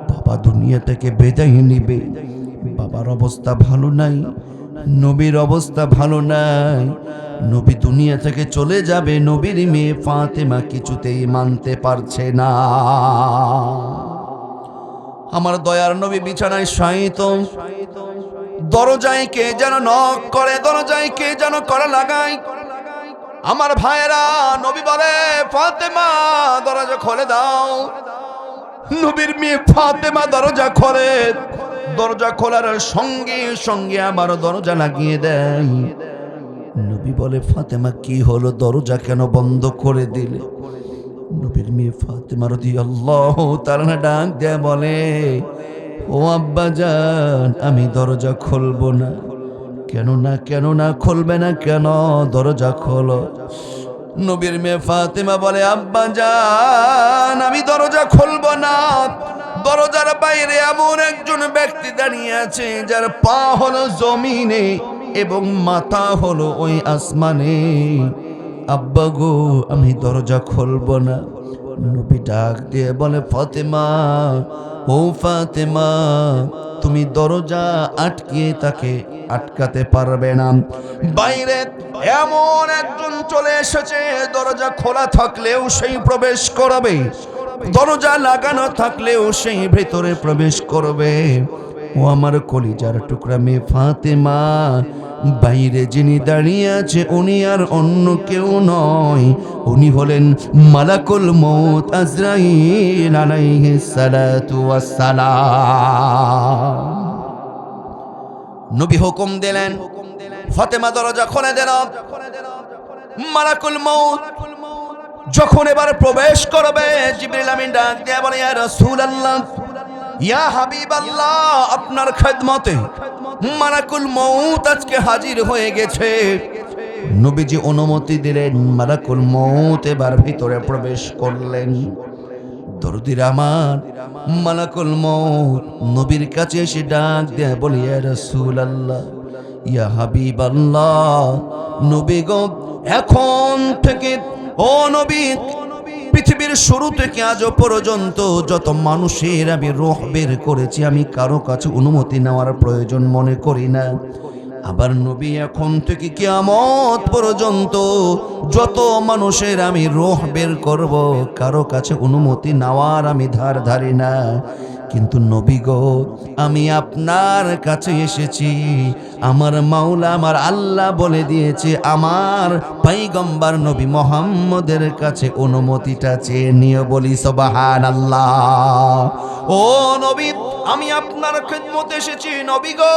বাবা দুনিয়া থেকে বিদায় নিবে, বাবার অবস্থা ভালো নাই, নবীর অবস্থা ভালো নাই, নবী দুনিয়া থেকে চলে যাবে, নবীর মেয়ে ফাতেমা কিছুতেই মানতে পারছে না। আমার দয়ার নবী বিছানায় শায়িত, দরজায় কে যেন নক করে, দরজায় কে যেন কড়া লাগায়। আমার ভাইয়েরা, নবী বলে ফাতেমা দরজা খুলে দাও। নবীর মেয়ে ফাতেমা দরজা খোলে, দরজা খোলার সঙ্গে সঙ্গে আবার দরজা লাগিয়ে দেয়। নবী বলে ফাতেমা কি হলো, দরজা কেন বন্ধ করে দিলে? নবীর মেয়ে ফাতেমা রাদিয়াল্লাহু তাআলা ডাক দিয়ে বলে, ও আব্বা জান, আমি দরজা খুলবো না। কেন না খুলবে না কেন? দরজা খোলো। নবীর মেয়ে ফাতেমা বলে, আব্বা জান, আমি দরজা খুলবো না। দরজার বাইরে এমন একজন ব্যক্তি দাঁড়িয়ে আছে যার পা হলো জমিনে এবং মাথা হলো ওই আসমানে। আব্বা গো, আমি দরজা খুলবো না। নবী ডাক দিয়ে বলে, ফাতেমা, ও ফাতেমা, তুমি দরজা আটকিয়ে তাকে আটকাতে পারবে না। বাইরে এমন একজন চলে এসেছে, দরজা খোলা থাকলেও সেই প্রবেশ করবে, দরজা লাগানো থাকলেও সেই ভেতরে প্রবেশ করবে। ও আমার কলিজার টুকরা মেয়ে ফাতেমা, বাইরে যিনি দাঁড়িয়ে আছে উনি আর অন্য কেউ নয়, উনি হলেন মালাকুল মউত আজরাইল আলাইহিস সালাতু ওয়াস সালাম। নবী হুকুম দিলেন, ফাতেমা দরজা খুলে দিল। মালাকুল মউত যখন এবার প্রবেশ করবে, জিবরিল আমিন ডাক দিয়ে বলে, ইয়া রাসূলুল্লাহ, ইয়া হাবিবাল্লাহ, আপনার খেদমতে মালাকুল মউত আজকে হাজির হয়ে গেছে। নবীজি অনুমতি দিলেন, মালাকুল মউত এবার ভিতরে প্রবেশ করলেন। দরদির আমার মালাকুল মউত নবীর কাছে এসে ডাক দিয়ে বলে, ইয়া রাসূলুল্লাহ, ইয়া হাবিবাল্লাহ, নবী গো, এখন থেকে ও নবী, পৃথিবীর শুরু থেকে আজ পর্যন্ত যত মানুষের আমি রূহ বের করেছি, আমি কারো কাছে অনুমতি নেওয়ার প্রয়োজন মনে করি না। আবার নবী, এখন থেকে কিয়ামত পর্যন্ত যত মানুষের আমি রূহ বের করব, কারো কাছে অনুমতি নেওয়ার আমি ধার ধারি না। কিন্তু নবী গো, আমি আপনার কাছে এসেছি, আমার মাওলা আমার আল্লাহ বলে দিয়েছে আমার পয়গম্বর নবী মুহাম্মদের কাছে অনুমতিটা চেয়ে নিয়ে। বলি সুবহানাল্লাহ। ও নবী, আমি আপনার খেদমতে এসেছি। নবী গো,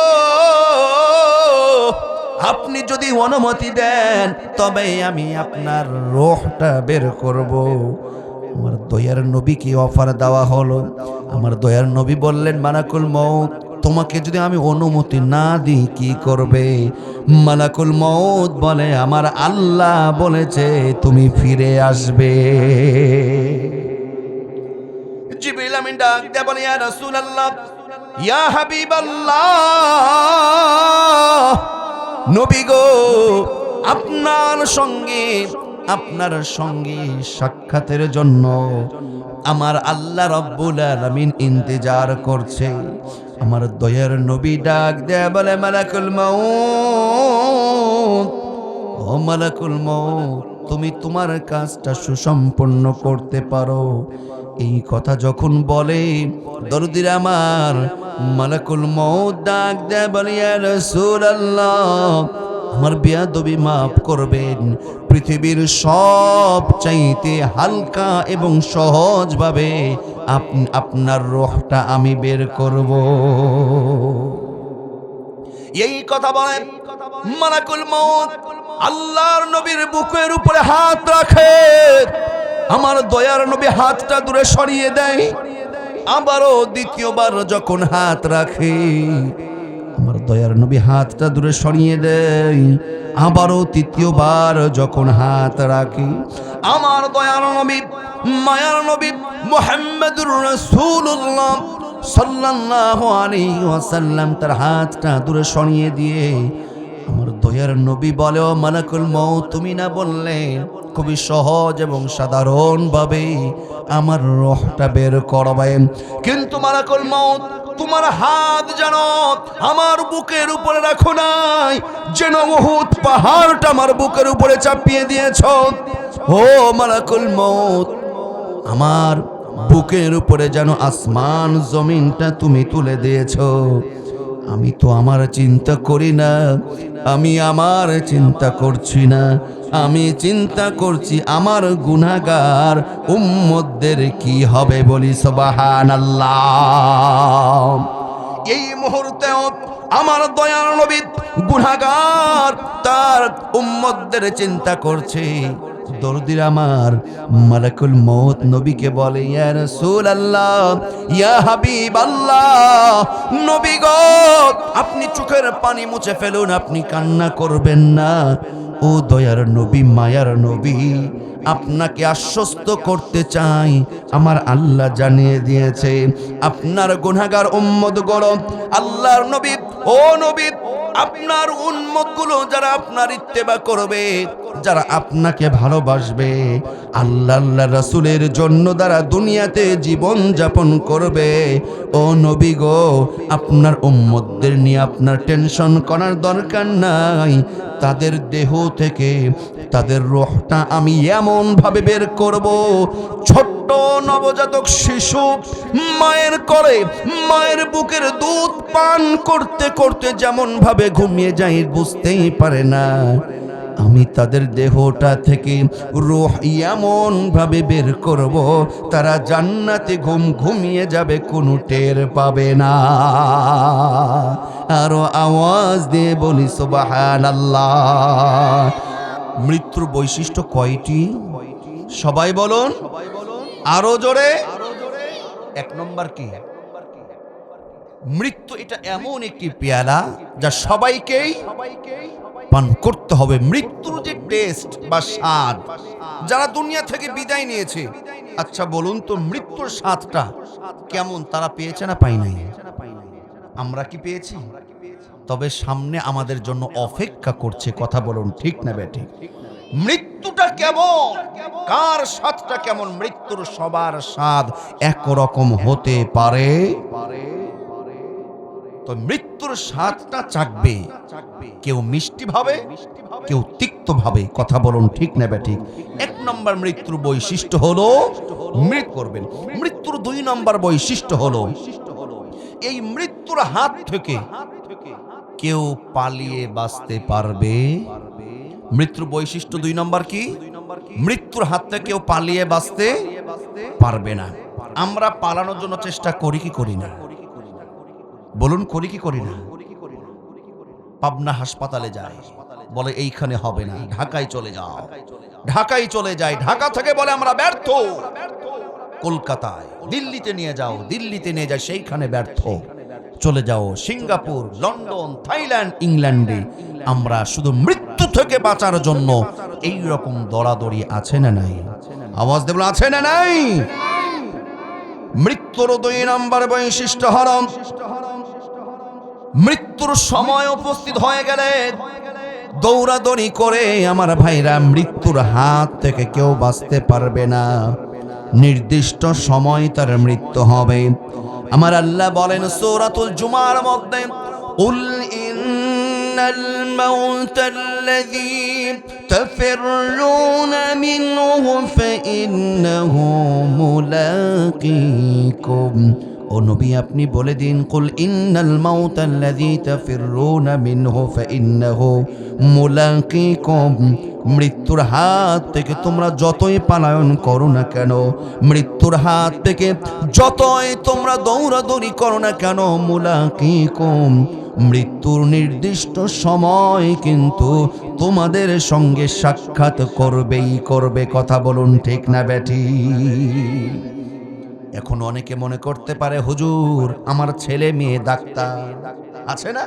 আপনি যদি অনুমতি দেন তবে আমি আপনার রূহটা বের করব। আমার দয়ার নবীকে অফার দেওয়া হলো। আমার দয়ার নবী বললেন, মালাকুল মউত, তোমাকে যদি আমি অনুমতি না দিই কি করবে? মালাকুল মউত বলে, আমার আল্লাহ বলেছে তুমি ফিরে আসবে। জিবরিল আমিন ডাক দিয়ে বলে, ইয়া রাসূলুল্লাহ, ইয়া হাবিবাল্লাহ, নবী গো, আপনার সঙ্গে সাক্ষাতের জন্য আমার আল্লাহ রাব্বুল আলামিন ইন্তজার করছে। আমার দয়ার নবী ডাক দেয়া বলে, মালাকুল মউত, ও মালাকুল মউত, তুমি তোমার কাজটা সুসম্পন্ন করতে পারো। এই কথা যখন বলে, দরদির আমার মালাকুল মউত ডাক দেয়া বলে, ইয়া রাসূলুল্লাহ, আমার বেয়াদবি মাফ করবেন, পৃথিবীর সব চাইতে হালকা এবং সহজভাবে আপনার রূহটা আমি বের করব। এই কথা বলেন মালাকুল মউত আল্লাহর নবীর বুকের উপরে হাত রাখে। আমার দয়ার নবী হাতটা দূরে সরিয়ে দেয়। আবারও দ্বিতীয়বার যখন হাত রাখে, আমার দয়ার নবী হাতটা দূরে সরিয়ে দেয়। আবারও তৃতীয়বার যখন হাত রাখি, আমার দয়ার নবী, মায়ার নবী মুহাম্মদুর রাসূলুল্লাহ সাল্লাল্লাহু আলাইহি ওয়াসাল্লাম তার হাতটা দূরে সরিয়ে দিয়ে আমার দয়ার নবী বলে, ও মালাকুল মউত, তুমি না বললে খুবই সহজ এবং সাধারণ ভাবে আমার রূহটা বের করবে? কিন্তু মালাকুল মউত, তোমার হাত যেন আমার বুকের উপরে রাখো নাই, যেন উহুদ পাহাড়টা আমার বুকের উপরে চাপিয়ে দিয়েছ। ও মালাকুল মউত, আমার বুকের উপরে যেন আসমান জমিনটা তুমি তুলে দিয়েছ। আমি তো আমার চিন্তা করি না, আমি আমার চিন্তা করছি না, আমি চিন্তা করছি আমার গুনাহগার উম্মতদের কি হবে। বলি সুবহানাল্লাহ। এই মুহূর্তেও আমার দয়ার নবী গুনাহগার তার উম্মতদের চিন্তা করছে। দরদির আমার মালাকুল মউত নবীকে বলে, ইয়া রাসূলুল্লাহ, ইয়া হাবিবাল্লাহ, নবী গো আপনি চোখের পানি মুছে ফেলুন, আপনি কান্না করবেন না। ও দয়ার নবী, মায়ার নবী, আপনাকে আশ্বস্ত করতে চাই, আমার আল্লাহ জানিয়ে দিয়েছে আপনার গুনাহগার উম্মতগুলো আল্লাহর নবী, ও নবী, আপনার উম্মতগুলো যারা আপনার ইত্তেবা করবে, যারা আপনাকে ভালোবাসবে, আল্লাহ রাসূলের জন্য যারা দুনিয়াতে জীবন যাপন করবে, ও নবী গো আপনার উম্মতদের নিয়ে আপনার টেনশন করার দরকার নাই। তাদের দেহ থেকে তাদের রূহটা আমি এমন ভাবে বের করব, ছোট্ট নবজাতক শিশু মায়ের কোলে মায়ের বুকের দুধ পান করতে করতে যেমন ভাবে ঘুমিয়ে যায় বুঝতেই পারে না, আমি তাদের দেহটা থেকে রূহ এমন ভাবে বের করব তারা জান্নাতে ঘুমিয়ে যাবে, কোনো টের পাবে না। আরো আওয়াজ দিয়ে বলি সুবহানাল্লাহ। মৃত্যুর বৈশিষ্ট্য কয়টি? সবাই বলুন আরো জোরে। এক নম্বর কি? মৃত্যু এটা এমন একটি পেয়ালা যা সবাইকেই পান করতে হবে। মৃত্যুর যে টেস্ট বা স্বাদ, যারা দুনিয়া থেকে বিদায় নিয়েছে, আচ্ছা বলুন তো মৃত্যুর স্বাদটা কেমন তারা পেয়েছে না পাই নাই? আমরা কি পেয়েছি? তবে সামনে আমাদের জন্য অপেক্ষা করছে, কথা বলুন ঠিক না বেঠিক? মৃত্যুটা কেমন, কার স্বাদটা কেমন? মৃত্যুর সবার স্বাদ একরকম হতে পারে, তো মৃত্যুর স্বাদটা চাকবে কেউ মিষ্টি ভাবে, কেউ তিক্ত ভাবে, কথা বলুন ঠিক না বেঠিক? এক নম্বর মৃত্যুর বৈশিষ্ট্য হলো মৃত্যু করবেন। মৃত্যুর দুই নম্বর বৈশিষ্ট্য হলো এই মৃত্যুর হাত থেকে কেউ পালিয়ে বাঁচতে পারবে। মৃত্যুর বৈশিষ্ট্য দুই নম্বর কি? মৃত্যুর হাত থেকে কেউ পালিয়ে বাঁচতে পারবে না। আমরা পালানোর জন্য চেষ্টা করি কি করি না? বলুন করি কি করি না? পাবনা হাসপাতালে যায়, বলে এইখানে হবে না, ঢাকায় চলে যাও। ঢাকায় চলে যায়, ঢাকা থেকে বলে আমরা ব্যর্থ। কলকাতায়, দিল্লিতে নিয়ে যাও, দিল্লিতে নিয়ে যায়, সেইখানে ব্যর্থ। চলে যাও সিঙ্গাপুর, লন্ডন, থাইল্যান্ড, ইংল্যান্ডে। আমরা শুধু মৃত্যু থেকে বাঁচার জন্য এই রকম দৌড়াদৌড়ি আছে না নাই? আওয়াজ দেব, আছে না নাই? মৃত্যুর দুই নম্বর বৈশিষ্ট্য হল মৃত্যুর সময় উপস্থিত হয়ে গেলে দৌড়াদৌড়ি করে আমার ভাইরা মৃত্যুর হাত থেকে কেউ বাঁচতে পারবে না। নির্দিষ্ট সময় তার মৃত্যু হবে। আমার আল্লাহ বলেন সূরাতুল জুমার মধ্যে, উল ইন্নাল মাউতাল্লাযী তাফিররুনা মিনহু ফাইন্নাহু মুলাকীকুম। ও নবী আপনি বলে দিন, কুল ইন্নাল মাউতাল্লাযী তাফিররুনা মিনহু ফাইন্নাহু মুলাকীকুম। মৃত্যুর হাত থেকে তোমরা যতই পালায়ন করো না কেন, মৃত্যুর হাত থেকে যতই তোমরা দৌড়াদৌড়ি করো না কেন, মুলাকীকুম, মৃত্যুর নির্দিষ্ট সময় কিন্তু তোমাদের সঙ্গে সাক্ষাৎ করবেই করবে, কথা বলুন ঠিক না বেটি? এখন অনেকে মনে করতে পারে হুজুর আমার ছেলে মেয়ে ডাক্তার আছে না,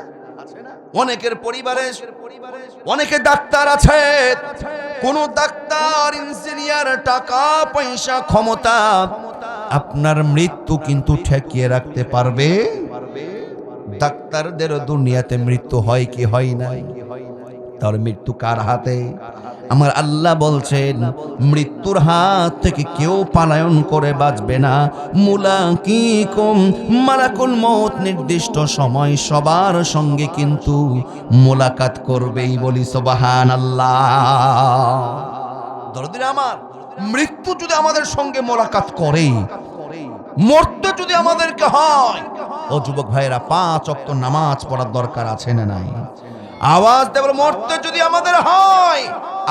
অনেকের পরিবারে অনেকে ডাক্তার আছে, কোন ডাক্তার ইঞ্জিনিয়ার টাকা পয়সা ক্ষমতা আপনার মৃত্যু কিন্তু ঠেকিয়ে রাখতে পারবে? ডাক্তারদের দুনিয়াতে মৃত্যু হয় কি হয় না? তার মৃত্যু কার হাতে? আমার আল্লাহ বলছেন মৃত্যুর হাত থেকে কেউ পালায়ন করে বাঁচবে না। মুলাকীকুম, মালাকুল মউত নির্দিষ্ট সময় সবার সঙ্গে কিন্তু মোলাকাত করবেই, বলি সুবহানাল্লাহ। দরদিরা আমার, মৃত্যু যদি আমাদের সঙ্গে মোলাকাত করে, মরতে যদি আমাদেরকে হয়, ও যুবক ভাইয়েরা 5 ওয়াক্ত নামাজ পড়ার দরকার আছে না নাই? আওয়াজ দেব, মরতে যদি আমাদের হয়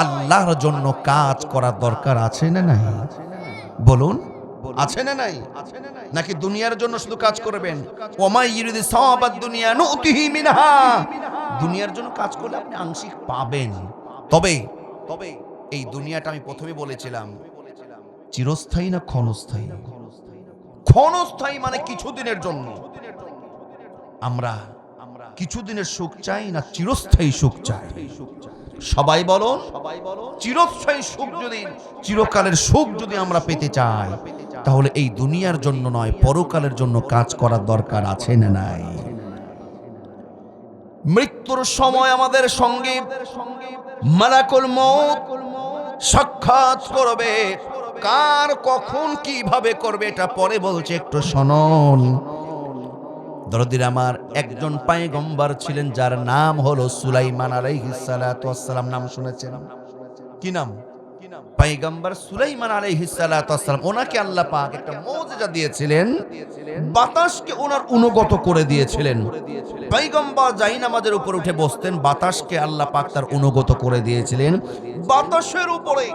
আল্লাহর জন্য কাজ করার দরকার আছে না নাই? বলুন আছে না নাই? নাকি দুনিয়ার জন্য শুধু কাজ করবেন? ওমা ইউরিদু সাওয়াবাদ দুনিয়া নুতিহি মিনহা, দুনিয়ার জন্য কাজ করলে আপনি আংশিক পাবেন, তবে এই দুনিয়াটা আমি প্রথমে বলেছিলাম চিরস্থায়ী না ক্ষণস্থায়ী? ক্ষণস্থায়ী মানে কিছুদিনের জন্য। আমরা কিছুদিনের সুখ চাই না চিরস্থায়ী সুখ চাই? সবাই বলো, চিরস্থায়ী সুখ যদি, চিরকালের সুখ যদি আমরা পেতে চাই, তাহলে এই দুনিয়ার জন্য নয়, পরকালের জন্য কাজ করার দরকার আছে না নাই? মৃত্যুর সময় আমাদের সঙ্গে মালাকুল মউত সাক্ষাৎ করবে। কার কখন কিভাবে করবে এটা পরে বলছে, একটু শুনুন। দরদির আমার, একজন পয়গম্বর ছিলেন যার নাম হলো সুলাইমান আলাইহিস সালাতু ওয়াস সালাম। নাম শুনেছেন? কি নাম? পয়গম্বর সুলাইমান আলাইহিস সালাতু ওয়াস সালাম। ওনাকে আল্লাহ পাক একটা মুজিজা দিয়েছিলেন, বাতাসকে ওনার অনুগত করে দিয়েছিলেন। পয়গম্বর জায়নামাজের উপর উঠে বসতেন, বাতাসকে আল্লাহ পাক তার অনুগত করে দিয়েছিলেন। বাতাসের উপরে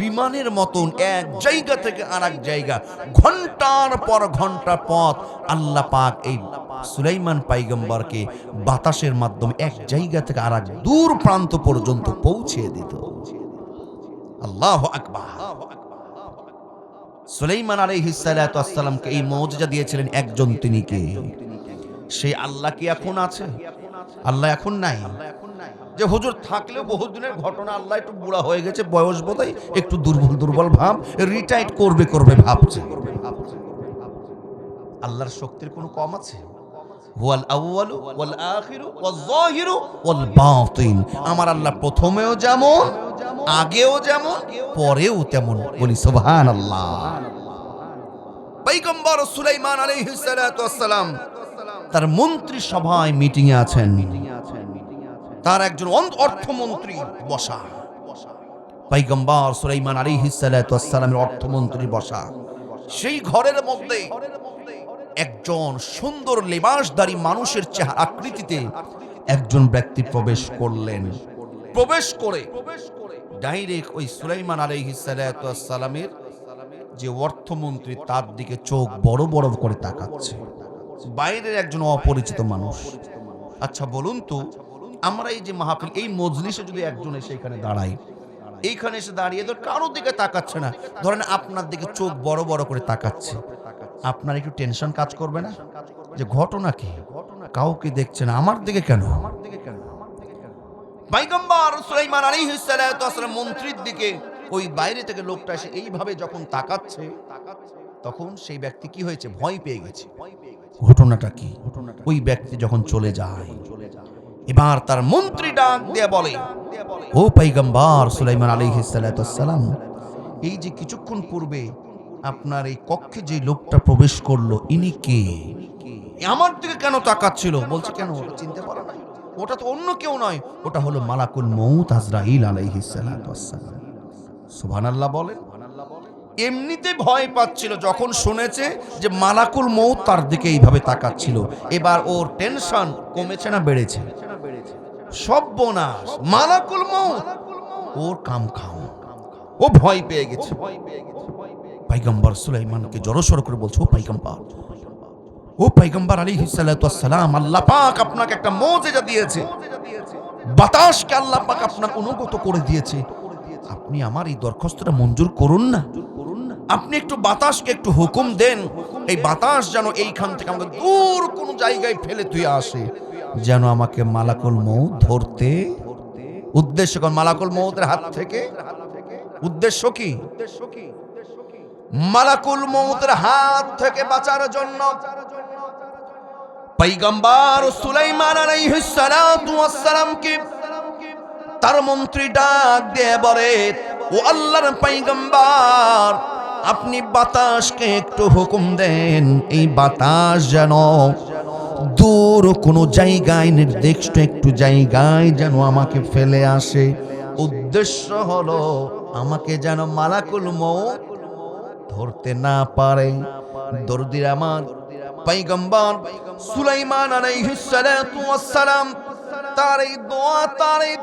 বিমানের মতন এক জায়গা থেকে আরেক জায়গা ঘন্টার পর ঘন্টা পথ আল্লাহ পাক এই সুলাইমান পয়গম্বরকে বাতাসের মাধ্যমে এক জায়গা থেকে আরেক দূর প্রান্ত পর্যন্ত পৌঁছে দিত। আল্লাহু আকবার। সুলাইমান আলাইহিস সালাতু ওয়াস সালামকে এই মুজিজা দিয়েছিলেন একজন, তিনি কে? সেই আল্লাহ কি এখন আছে? আল্লাহ এখন নাই। যে হুজুর থাকলেও বহুদিনের ঘটনা, আল্লাহ একটু বুড়া হয়ে গেছে, বয়স বোধহয় একটু দুর্বল ভাব, রিটায়ার্ড করবে ভাবছে। আল্লাহর শক্তির কোনো কম আছে? হুয়াল আউয়ালু ওয়াল আখিরু ওয়াজ যাহিরু ওয়াল বাতিন। আমার আল্লাহ প্রথমেও যেমন, আগেও যেমন, পরেও তেমন। বলি সুবহানাল্লাহ। পয়গম্বর সুলাইমান আলাইহিস সালাতু ওয়াস সালাম তার মন্ত্রী সভায় মিটিং এ আছেন। তার একজন অর্থমন্ত্রী বসা, পয়গম্বর সুলাইমান আলাইহিস সালাতু ওয়াস সালামের অর্থমন্ত্রী বসা। সেই ঘরের মধ্যে একজন সুন্দর লেবাসধারী মানুষের চেহারা আকৃতিতে একজন ব্যক্তি প্রবেশ করলেন। প্রবেশ করে ডাইরেক্ট ওই সুলাইমান আলাইহিস সালাতু ওয়াস সালামের যে অর্থমন্ত্রী, তার দিকে চোখ বড় বড় করে তাকাচ্ছে। বাইরের একজন অপরিচিত মানুষ। আচ্ছা বলুন তো, আমরা এই যে মাহফিল, এই মজলিসে যদি একজন এসে এখানে দাঁড়ায়, এইখানে এসে দাঁড়িয়ে ধর কারো দিকে তাকাচ্ছে না, ধরেন আপনার দিকে চোখ বড় বড় করে তাকাচ্ছে, আপনার একটু টেনশন কাজ করবে না? যে ঘটনা কি, কাউকে দেখছে না, আমার দিকে কেন? পয়গম্বর সুলাইমান আলাইহিস সালাতু ওয়াস সালাম মন্ত্রীর দিকে ওই বাইরে থেকে লোকটা এসে এইভাবে যখন তাকাচ্ছে, তখন সেই ব্যক্তি কি হয়েছে? ভয় পেয়ে গেছে। ঘটনাটা কি? ওই ব্যক্তি যখন চলে যায়, এবার তার মন্ত্রী ডাক দিয়ে বলে, ও পয়গম্বর সুলাইমান আলাইহিস সালাতু ওয়াস সালাম, এই যে কিছুক্ষণ পূর্বে আপনার এই কক্ষে যে লোকটা প্রবেশ করলো, ইনি কে? আমার দিকে কেন তাকাচ্ছিল? বলছে কেন, চিনতে পারো না? ওটা তো অন্য কেউ নয়, ওটা হলো মালাকুল মউত আজরাইল আলাইহিস সালাতু ওয়াস সালাম। সুবহানাল্লাহ বলেন। এমনিতে ভয় পাচ্ছিল, যখন শুনেছে যে মালাকুল মউত তার দিকে এইভাবে তাকাচ্ছিল, এবার ওর টেনশন কমেছে না বেড়েছে? সর্বনাশ, মালাকুল মউত ওর কাম খাও, ও ভয় পেয়ে গেছে। পয়গম্বর সুলাইমানকে জড়সড় করে বলছে, ও পয়গম্বর আলাইহিস সালাতু ওয়াস সালাম, আল্লাহ পাক আপনাকে একটা মুজিজা দিয়েছে, বাতাসকে আল্লাহ পাক আপনার অনুগত করে দিয়েছে, আপনি আমার এই দরখাস্তটা মঞ্জুর করুন না। আপনি একটু বাতাসকে একটু হুকুম দেন, এই বাতাস যেন এইখান থেকে আমাকে দূর কোন জায়গায় ফেলে তুই আসে, যেন আমাকে মালাকুল মউত ধরতে। উদ্দেশ্য কোন? মালাকুল মউতের হাত থেকে। উদ্দেশ্য কি? মালাকুল মউতের হাত থেকে বাঁচার জন্য পয়গম্বর সুলাইমান আলাইহিস সালাতু ওয়াস সালাম কি তার মন্ত্রী ডাক দিয়ে বলে, ও আল্লাহর পয়গম্বর, আপনি বাতাসকে একটু হুকুম দেন, এই বাতাস যেন দূর কোনো জায়গায়, নির্দিষ্ট একটু জায়গায় যেন আমাকে ফেলে আসে। উদ্দেশ্য হলো আমাকে যেন মালাকুল মউত ধরতে না পারে। দরদির আমার, পয়গম্বর সুলাইমান আলাইহিস সালাতু ওয়াস সালাম তার এই দোয়া, তার এই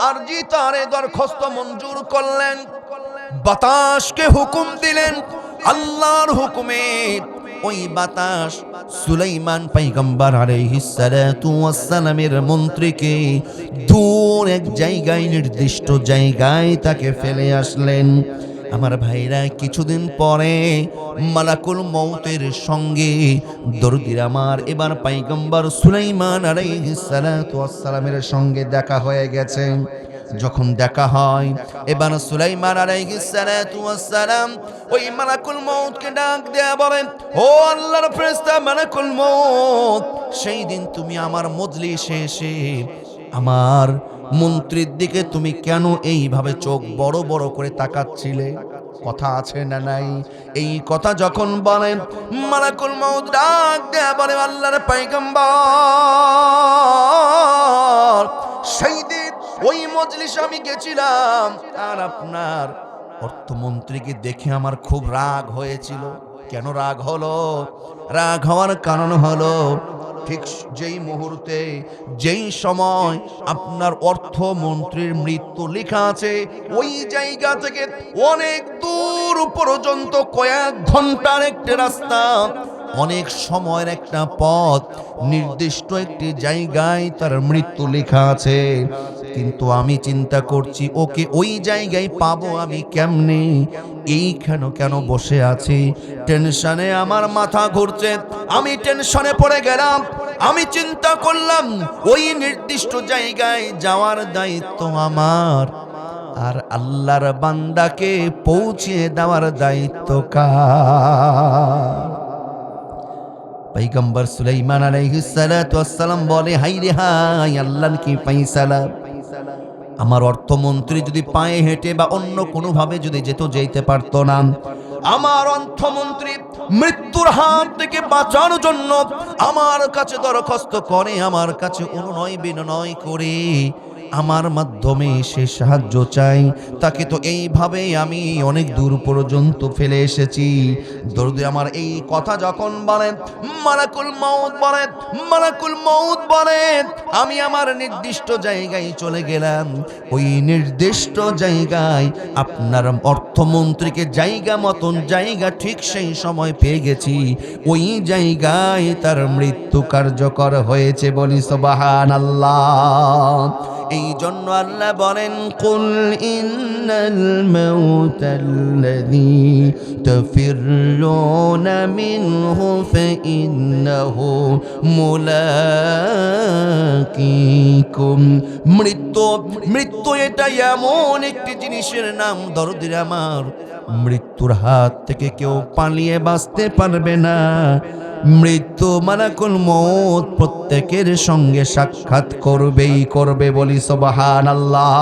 আরজি, তার এই দরখাস্ত মঞ্জুর করলেন। বাতাসকে হুকুম দিলেন, আল্লাহর হুকুমে ওই বাতাস সুলাইমান পয়গম্বর আলাইহিস সালাতু ওয়াস সালামের মন্ত্রীকে দূর এক জায়গায়, নির্দিষ্ট জায়গায় তাকে ফেলে আসলেন। আমার ভাইরা, কিছুদিন পরে মালাকুল মউতের সঙ্গে দরদির আমার এবার পয়গম্বর সুলাইমান আলাইহিস সালাতু ওয়াস সালামের সঙ্গে দেখা হয়ে গেছে। যখন দেখা হয়, এবার সুলাইমান আলাইহিস সালাতু ওয়াস সালাম ওই মালাকুল মউতকে ডাক দেয়া বলেন, ও আল্লাহর ফেরেশতা মালাকুল মউত, সেই দিন তুমি আমার মজলিসে এসে আমার মন্ত্রীর দিকে তুমি কেন এইভাবে চোখ বড় বড় করে তাকাচ্ছিলে? কথা আছে না নাই? এই কথা যখন বলেন, মালাকুল মউত ডাক দেয়া বলে, আল্লাহর পয়গম্বর, সেই দিন ওই মজলিসে আমি গেছিলাম, আর আপনার অর্থমন্ত্রীকে দেখে আমার খুব রাগ হয়েছিল। কেন রাগ হলো? রাগ হওয়ার কারণ হলো, ঠিক যেই মুহূর্তে, যেই সময় আপনার অর্থমন্ত্রীর মৃত্যু লেখা আছে, ওই জায়গা থেকে অনেক দূর পর্যন্ত কয়েক ঘন্টার একটা রাস্তা, অনেক সময়ের একটা পথ, নির্দিষ্ট একটি জায়গায় তার মৃত্যু লেখা আছে। কিন্তু আমি চিন্তা করছি, ওকে ওই জায়গায় পাবো আমি কেমনে? এইখানে কেন বসে আছি? টেনশনে আমার মাথা ঘুরছে, আমি টেনশনে পড়ে গেলাম। আমি চিন্তা করলাম, ওই নির্দিষ্ট জায়গায় যাওয়ার দায়িত্ব আমার, আর আল্লাহর বান্দাকে পৌঁছে দেওয়ার দায়িত্ব কার? পয়গম্বর সুলাইমান আলাইহিস সালাতু ওয়াস সালাম বলে, হাই রে হাই, আল্লাহর কি ফায়সালা! আমার অর্থমন্ত্রী যদি পায়ে হেঁটে বা অন্য কোনো ভাবে যদি যেতে পারতো না, আমার অর্থমন্ত্রী মৃত্যুর হাত থেকে বাঁচানোর জন্য আমার কাছে দরখাস্ত করে, আমার কাছে অনুনয় বিনয় করে আমার মাধ্যমে সে সাহায্য চাই। তাকে তো এইভাবে আমি অনেক দূর পর্যন্ত ফেলে এসেছি। দরদি আমার এই কথা যখন বলেন, মালাকুল মউত বলেন, মালাকুল মউত বলেন, আমি আমার নির্দিষ্ট জায়গায় চলে গেলাম। ওই নির্দিষ্ট জায়গায় আপনার অর্থমন্ত্রীকে জায়গা মতন জায়গা ঠিক সেই সময় পেয়ে গেছি। ওই জায়গায় তার মৃত্যু কার্যকর হয়েছে, বলি সুবহানাল্লাহ। এই জন্য আল্লাহ বলেন, কুল ইন্নাল মাউতাল্লাযী তাফিররুনা মিনহু ফাইন্নাহু মুলাকিকুম। মৃত্যু এটা এমন একটি জিনিসের নাম, দরদির আমার, মৃত্যুর হাত থেকে কেউ পালিয়ে বাঁচতে পারবে না। মৃত্যু মালাকুল মউত প্রত্যেকের সঙ্গে সাক্ষাৎ করবেই করবে, বলি সুবহানাল্লাহ,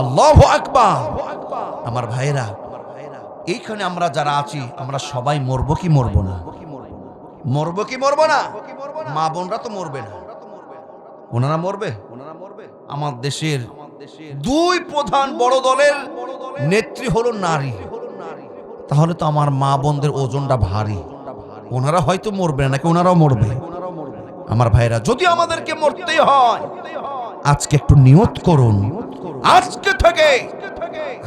আল্লাহু আকবার। আমার ভাইরা, এইখানে আমরা যারা আছি, আমরা সবাই মরবো কি মরবো না? মরবো কি মরবো না? মা বোনরা তো মরবে না, ওনারা মরবে। আমার দেশের দুই প্রধান বড় দলের নেত্রী হলো নারী, তাহলে তো আমার মা বোনদের ওজনটা ভারী। ওনারা হয়তো মরবে না, নাকি ওনারাও মরবে? আমার ভাইরা, যদি আমাদেরকে মরতে হয়, আজকে একটু নিয়ত করুন, আজকে থেকে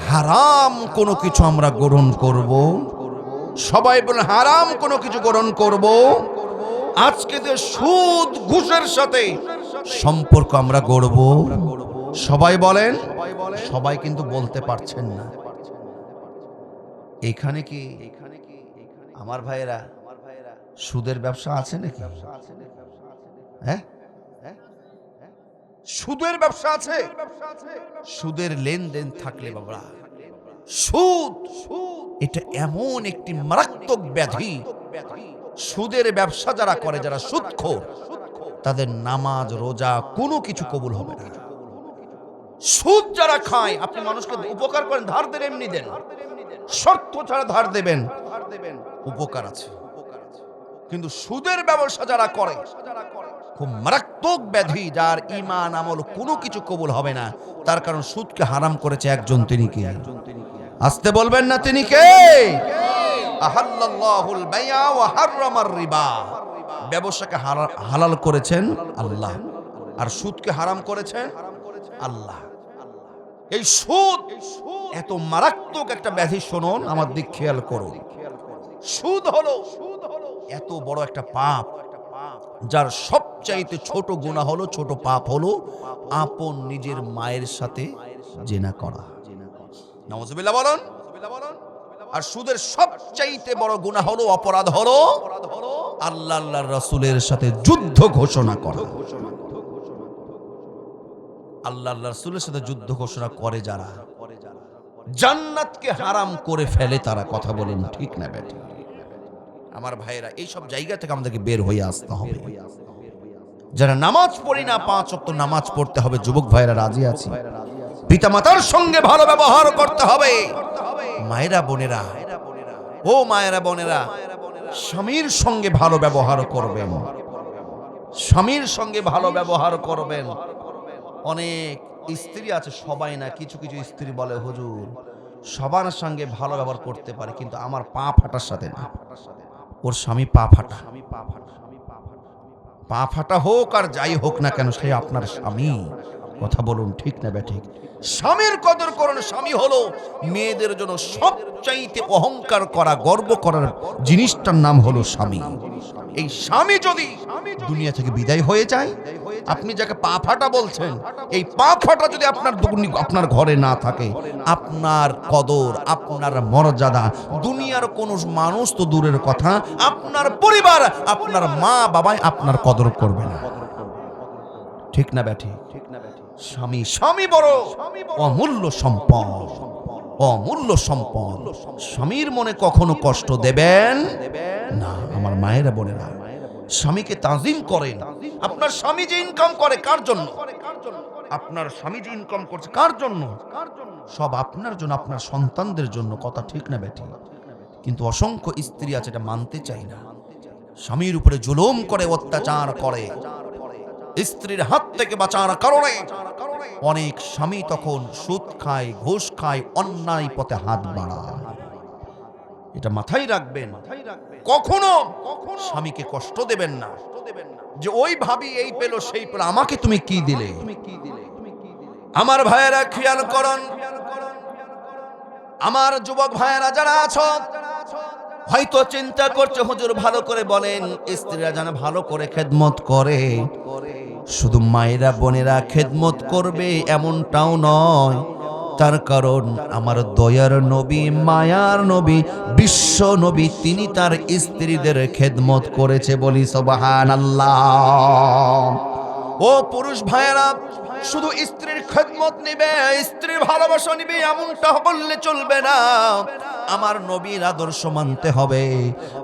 হারাম কোনো কিছু আমরা গ্রহণ করব। সবাই বলেন, হারাম কোনো কিছু গ্রহণ করব। আজকে যে সুদ ঘুষের সাথে সম্পর্ক আমরা গড়ব। সবাই বলেন। সবাই কিন্তু বলতে পারছেন না। এখানে কি আমার ভাইয়েরা সুদের ব্যবসা আছে নাকি? হ্যাঁ, সুদের ব্যবসা আছে। সুদের লেনদেন থাকলে বাবা, সুদ এটা এমন একটি মারাত্মক ব্যাধি। সুদের ব্যবসা যারা করে, যারা সুদখোর, তাদের নামাজ রোজা কোনো কিছু কবুল হবে না। সুদ যারা খায়, আপনি মানুষকে উপকার করেন, ধার দেন, এমনি দেন, শর্ত ছাড়া ধার দেবেন, উপকার আছে। কিন্তু সুদের ব্যবসা যারা করে, খুব মারাত্মক ব্যাধি, যার ঈমান আমল কোনো কিছু কবুল হবে না। তার কারণ সুদকে হারাম করেছে একজন, তিনি কে? আসতে বলবেন না, তিনি কে? আহাল্লাল্লাহুল বাইআ ওয়া হাররামার রিবা। ব্যবসাকে হালাল করেছেন আল্লাহ, আর সুদকে হারাম করেছেন আল্লাহ। এই সুদ এত মারাত্মক একটা ব্যাধি, শুনুন, আমার দিক খেয়াল করুন। সুদ হলো এত বড় একটা পাপ, যার সবচাইতে ছোট গুনাহ হলো, ছোট পাপ হলো আপন নিজের মায়ের সাথে জিনা করা। নাউজুবিল্লাহ বলুন। আর সুদের সবচাইতে বড় গুনাহ হলো, অপরাধ হলো আল্লাহ আল্লাহর রাসূলের সাথে যুদ্ধ ঘোষণা করা। আল্লাহ আল্লাহর রাসূলের সাথে যুদ্ধ ঘোষণা করে যারা, জান্নাতকে হারাম করে ফেলে তারা। কথা বলুন ঠিক না বেঠিক? আমার ভাইয়েরা, এই সব জায়গা থেকে আমাদেরকে বের হয়ে আসতে হবে। যারা নামাজ পড়ি না, 5 ওয়াক্ত নামাজ পড়তে হবে। যুবক ভাইয়েরা রাজি আছি? পিতামাতার সঙ্গে ভালো ব্যবহার করতে হবে। মায়েরা বোনেরা, ও মায়েরা বোনেরা, স্বামীর সঙ্গে ভালো ব্যবহার করবেন, স্বামীর সঙ্গে ভালো ব্যবহার করবেন। অনেক স্ত্রী আছে, সবাই না, কিছু কিছু স্ত্রী বলে হুজুর সবার সঙ্গে ভালো ব্যবহার করতে পারে, কিন্তু আমার পা ফাটার সাথে না। ওর স্বামী পা ফাটা, পা ফাটা হোক আর যাই হোক না কেন, সে আপনার স্বামী। কথা বলুন ঠিক না বেঠিক? স্বামীর কদর করুন। স্বামী হলো মেয়েদের জন্য সবচাইতে অহংকার করা, গর্ব করার জিনিসটার নাম হলো স্বামী। এই স্বামী যদি দুনিয়া থেকে বিদায় হয়ে যায়, আপনি যাকে পা ফাটা বলছেন, এই পা ফাটা যদি আপনার ঘরে না থাকে, আপনার কদর, আপনার মর্যাদা দুনিয়ার কোন মানুষ তো দূরের কথা, আপনার পরিবার, আপনার মা বাবাই আপনার কদর করবে না। ঠিক না ব্যাঠি? স্বামী, স্বামী বড় অমূল্য সম্পদ, অমূল্য সম্পদ। স্বামীর মনে কখনো কষ্ট দেবেন না। আমার মায়েরা বোনেরা, স্বামীকে তাজিম করেন। আপনার স্বামী যে ইনকাম করে কার জন্য? আপনার স্বামী যে ইনকাম করছে কার জন্য? সব আপনার জন্য, আপনার সন্তানদের জন্য। কথা ঠিক না বেটি? কিন্তু অসংখ্য স্ত্রী আছে এটা মানতে চায় না, স্বামীর উপরে জুলুম করে, অত্যাচার করে। স্ত্রীর হাত থেকে বাঁচার কারণে অনেক স্বামী তখন সুদ খায়, ঘুষ খায়, অন্যায় পথে হাত বাড়ায়। এটা মাথায় রাখবেন। কখনো স্বামীকে কষ্ট দেবেন না যে ওই ভাবি এই পেল সেই পেল, আমাকে তুমি কি দিলে। আমার ভাইয়েরা খেয়াল করুন, আমার যুবক ভাইয়েরা যারা আছো, হয়তো চিন্তা করছে হুজুর ভালো করে বলেন, স্ত্রীরা যেন ভালো করে খেদমত করে। শুধু মায়েরা বোনেরা খেদমত করবে এমনটাও নয়। তার কারণ আমার দয়ার নবী, মায়ার নবী, বিশ্ব নবী, তিনি তার স্ত্রীদের খেদমত করেছে। বলি সুবহানাল্লাহ। ও পুরুষ ভাইয়েরা, শুধু স্ত্রীর খেদমত নিবে, স্ত্রীর ভালোবাসা নিবে এমনটা বললে চলবে না। আমার নবীর আদর্শ মানতে হবে।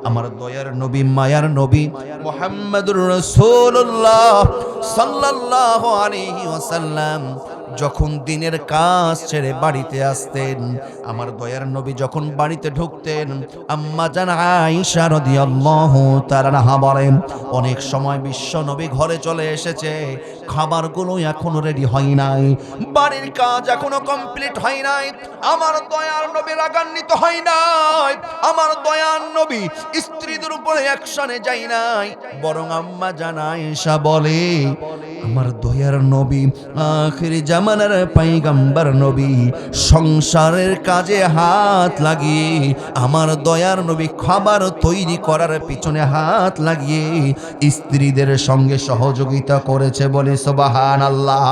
আমার দয়ার নবী, মায়ার নবী মুহাম্মদুর রাসূলুল্লাহ সাল্লাল্লাহু আলাইহি ওয়াসাল্লাম যখন দিনের কাজ ছেড়ে বাড়িতে আসতেন, আমার দয়ার নবী যখন বাড়িতে ঢুকতেন, আম্মা জান আয়েশা রাদিয়াল্লাহু তাআলা আনহা বলেন, অনেক সময় বিশ্ব নবী ঘরে চলে এসেছে, খাবারগুলো এখনো রেডি হয় নাই, বাড়ির কাজ এখনো কমপ্লিট হয় নাই, আমার দয়ার নবী রাগান্বিত হয় নাই, আমার দয়ার নবী স্ত্রীদের উপরে অ্যাকশনে যায় নাই, বরং আম্মা জান আয়েশা বলে, আমার দয়ার নবী আখির জামানার পয়গম্বর নবী সংসারের কাজে হাত লাগিয়ে, আমার দয়ার নবী খাবার তৈরি করার পিছনে হাত লাগিয়ে স্ত্রীদের সঙ্গে সহযোগিতা করেছে। বলে সুবহানাল্লাহ,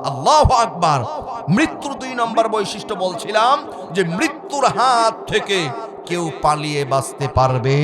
আল্লাহু আকবার। মৃত্যুর 2 নম্বর বৈশিষ্ট্য বলছিলাম যে মৃত্যুর হাত থেকে কেউ পালিয়ে বাঁচতে পারবে